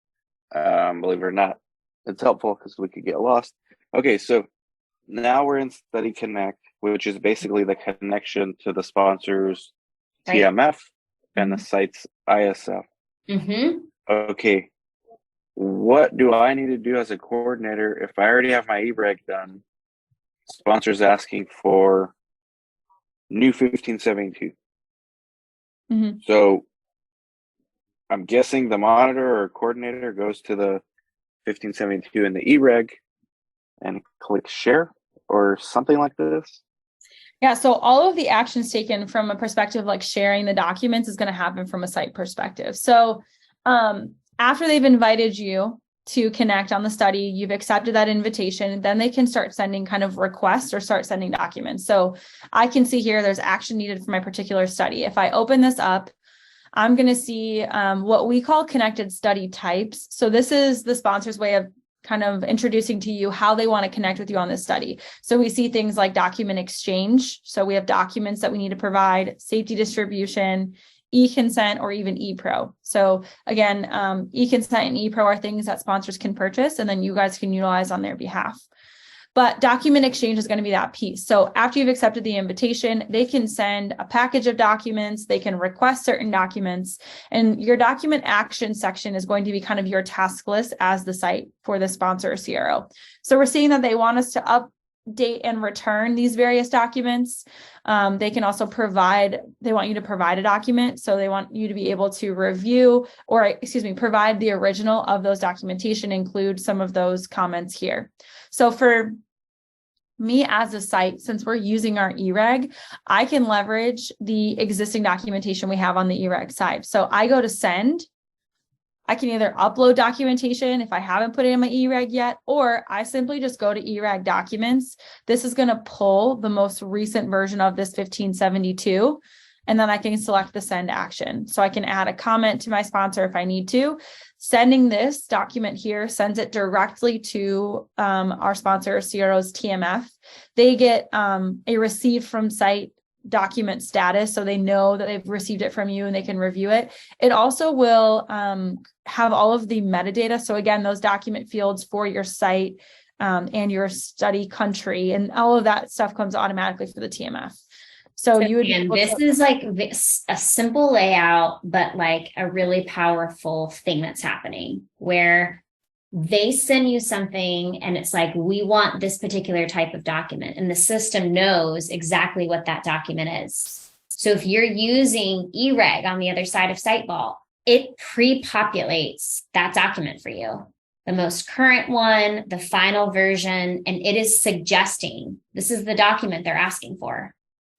Believe it or not, it's helpful because we could get lost. Okay, so now we're in Study Connect, which is basically the connection to the sponsor's TMF and the site's ISF. Okay, what do I need to do as a coordinator if I already have my eReg done? Sponsors asking for new 1572. So I'm guessing the monitor or coordinator goes to the 1572 in the eReg and click share or something like this. Yeah, so all of the actions taken from a perspective like sharing the documents is going to happen from a site perspective. So after they've invited you to connect on the study, you've accepted that invitation, then they can start sending kind of requests or start sending documents. So I can see here there's action needed for my particular study. If I open this up, I'm going to see what we call connected study types. So this is the sponsor's way of kind of introducing to you how they want to connect with you on this study. So we see things like document exchange. So we have documents that we need to provide, safety distribution, e-consent, or even e-pro. So again, e-consent and e-pro are things that sponsors can purchase and then you guys can utilize on their behalf. But document exchange is going to be that piece. So after you've accepted the invitation, they can send a package of documents, they can request certain documents, and your document action section is going to be kind of your task list as the site for the sponsor or CRO. So we're seeing that they want us to update and return these various documents. They can also they want you to provide a document. So they want you to be able to review provide the original of those documentation, include some of those comments here. So for me as a site, since we're using our eReg, I can leverage the existing documentation we have on the eReg side. So I go to send. I can either upload documentation if I haven't put it in my eReg yet, or I simply just go to eReg documents. This is going to pull the most recent version of this 1572, and then I can select the send action. So I can add a comment to my sponsor if I need to. Sending this document here sends it directly to our sponsor CRO's TMF. They get a receive from site document status, so they know that they've received it from you and they can review it. It also will have all of the metadata. So again, those document fields for your site and your study country and all of that stuff comes automatically for the TMF. So you would, and this is like a simple layout, but like a really powerful thing that's happening where they send you something and it's like, we want this particular type of document, and the system knows exactly what that document is. So if you're using eReg on the other side of Site Vault, it pre-populates that document for you, the most current one, the final version, and it is suggesting this is the document they're asking for.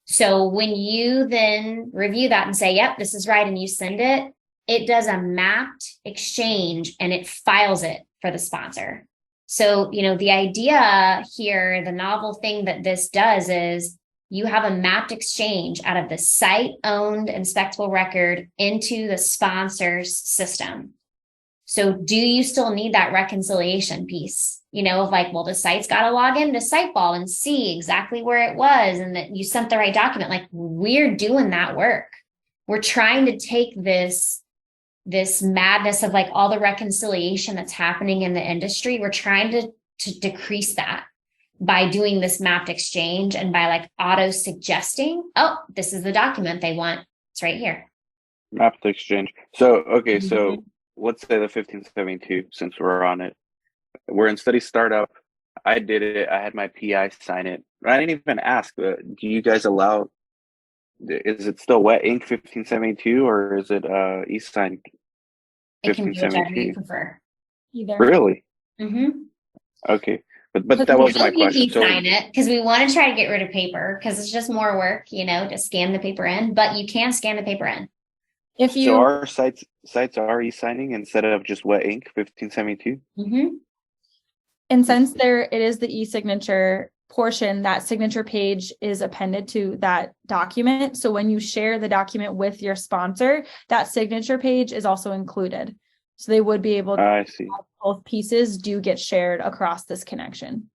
So when you then review that and say, yep, this is right, and you send it, it does a mapped exchange and it files it for the sponsor. So, the idea here, the novel thing that this does is you have a mapped exchange out of the site-owned inspectable record into the sponsor's system. So do you still need that reconciliation piece? Of like, well, the site's got to log into SiteVault and see exactly where it was and that you sent the right document. Like, we're doing that work. We're trying to take this madness of like all the reconciliation that's happening in the industry. We're trying to decrease that by doing this mapped exchange and by like auto suggesting, oh, this is the document they want. It's right here. Mapped exchange. So, okay. So let's say the 1572, since we're on it. We're in study startup. I did it. I had my PI sign it. I didn't even ask, do you guys allow is it still wet ink 1572 or is it e-sign It can be whichever you 1572? prefer. Either. Really? Mm-hmm. Okay. But Because that we wasn't my You question. So sign it because we want to try to get rid of paper because it's just more work, to scan the paper in, but you can scan the paper in. if so you our sites are e-signing instead of just wet ink 1572? Mm-hmm. And since it is the e-signature portion, that signature page is appended to that document. So when you share the document with your sponsor, that signature page is also included. So they would be able to, I see. both pieces do get shared across this connection.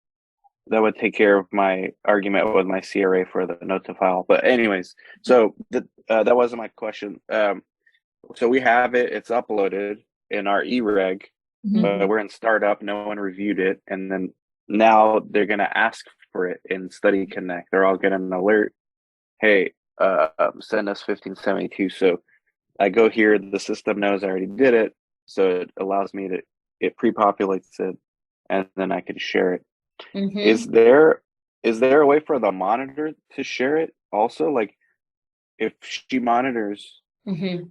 That would take care of my argument with my CRA for the note to file. But anyways, so that wasn't my question. So we have it, it's uploaded in our eReg, but we're in startup, no one reviewed it. And then now they're going to ask for it in Study Connect. They're all getting an alert. Hey, send us 1572. So I go here, the system knows I already did it. So it allows me it pre-populates it and then I can share it. Mm-hmm. Is there a way for the monitor to share it also? Like if she monitors, Mm-hmm.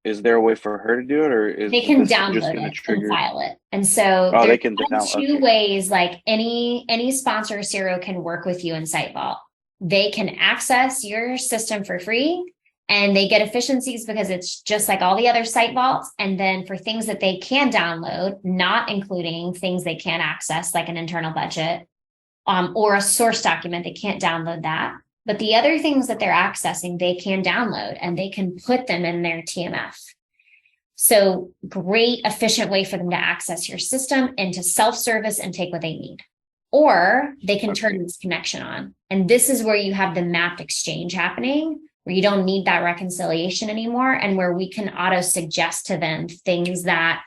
is there a way for her to do it, or is They can this download just going to it trigger? and file it. And so Oh, there's they can two ways, like any sponsor CRO can work with you in SiteVault. They can access your system for free and they get efficiencies because it's just like all the other site vaults. And then for things that they can download, not including things they can't access, like an internal budget, or a source document, they can't download that. But the other things that they're accessing, they can download and they can put them in their TMF. So great, efficient way for them to access your system and to self-service and take what they need. Or they can turn this connection on. And this is where you have the mapped exchange happening, where you don't need that reconciliation anymore, and where we can auto-suggest to them things that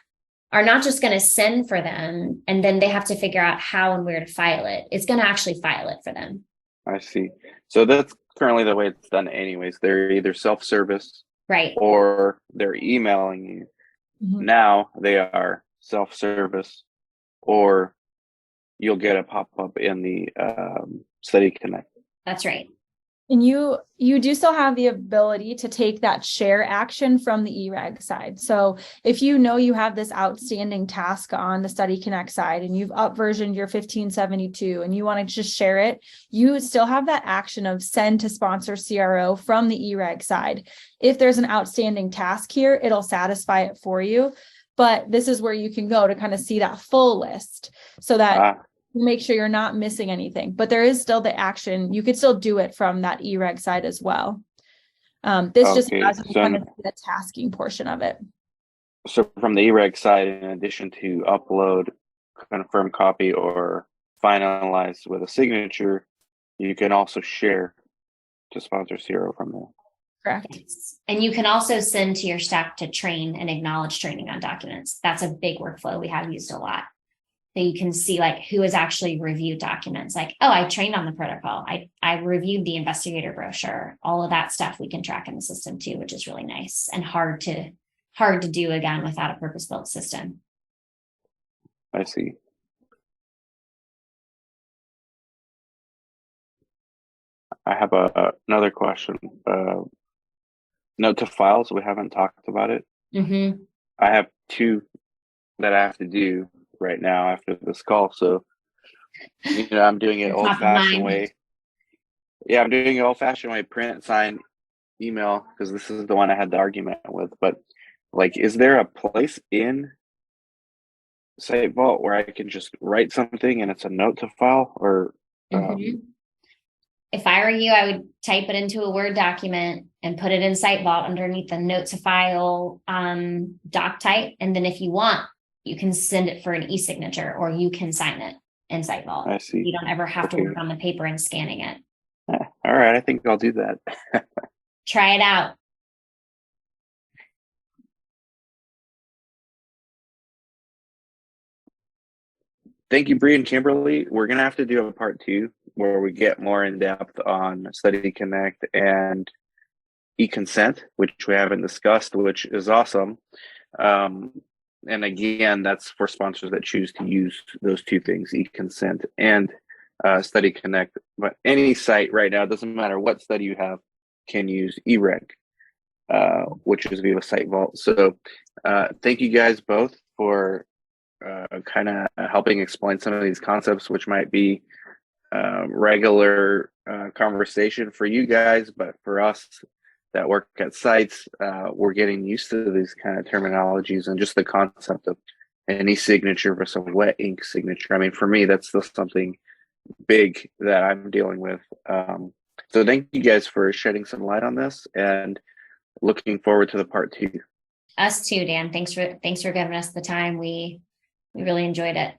are not just going to send for them, and then they have to figure out how and where to file it. It's going to actually file it for them. I see. So that's currently the way it's done anyways. They're either self-service, right, or they're emailing you. Mm-hmm. Now they are self-service, or you'll get a pop-up in the Study Connect. That's right. And you do still have the ability to take that share action from the eReg side. So if you know you have this outstanding task on the Study Connect side and you've up-versioned your 1572 and you want to just share it, you still have that action of send to sponsor CRO from the eReg side. If there's an outstanding task here, it'll satisfy it for you. But this is where you can go to kind of see that full list so that make sure you're not missing anything, but there is still the action. You could still do it from that eReg side as well. This just has kind of the tasking portion of it. So from the eReg side, in addition to upload, confirm copy, or finalize with a signature, you can also share to sponsor CRO from there. Correct. Yes. And you can also send to your staff to train and acknowledge training on documents. That's a big workflow we have used a lot. So you can see like who has actually reviewed documents, like, oh, I trained on the protocol. I reviewed the investigator brochure. All of that stuff we can track in the system too, which is really nice and hard to do again without a purpose-built system. I see. I have another question. Note to files, we haven't talked about it. Mm-hmm. I have two that I have to do right now after this call. So, I'm doing it old-fashioned way. Yeah, I'm doing it old-fashioned way, print, sign, email, because this is the one I had the argument with. But like, is there a place in SiteVault where I can just write something and it's a note to file? Or if I were you, I would type it into a Word document and put it in SiteVault underneath the note to file doc type. And then if you want, you can send it for an e-signature or you can sign it in SiteVault. I see. You don't ever have to work on the paper and scanning it. All right, I think I'll do that. Try it out. Thank you, Bree and Kimberly. We're going to have to do a part 2 where we get more in depth on Study Connect and e-consent, which we haven't discussed, which is awesome. And again, that's for sponsors that choose to use those two things, e-consent and Study Connect. But any site right now, it doesn't matter what study you have, can use eReg, which is Viva Site Vault. So thank you guys both for kind of helping explain some of these concepts, which might be regular conversation for you guys, but for us that work at sites, we're getting used to these kind of terminologies and just the concept of an e-signature versus a wet ink signature. I mean, for me, that's still something big that I'm dealing with. So thank you guys for shedding some light on this, and looking forward to the part 2. Us too, Dan. Thanks for giving us the time. We really enjoyed it.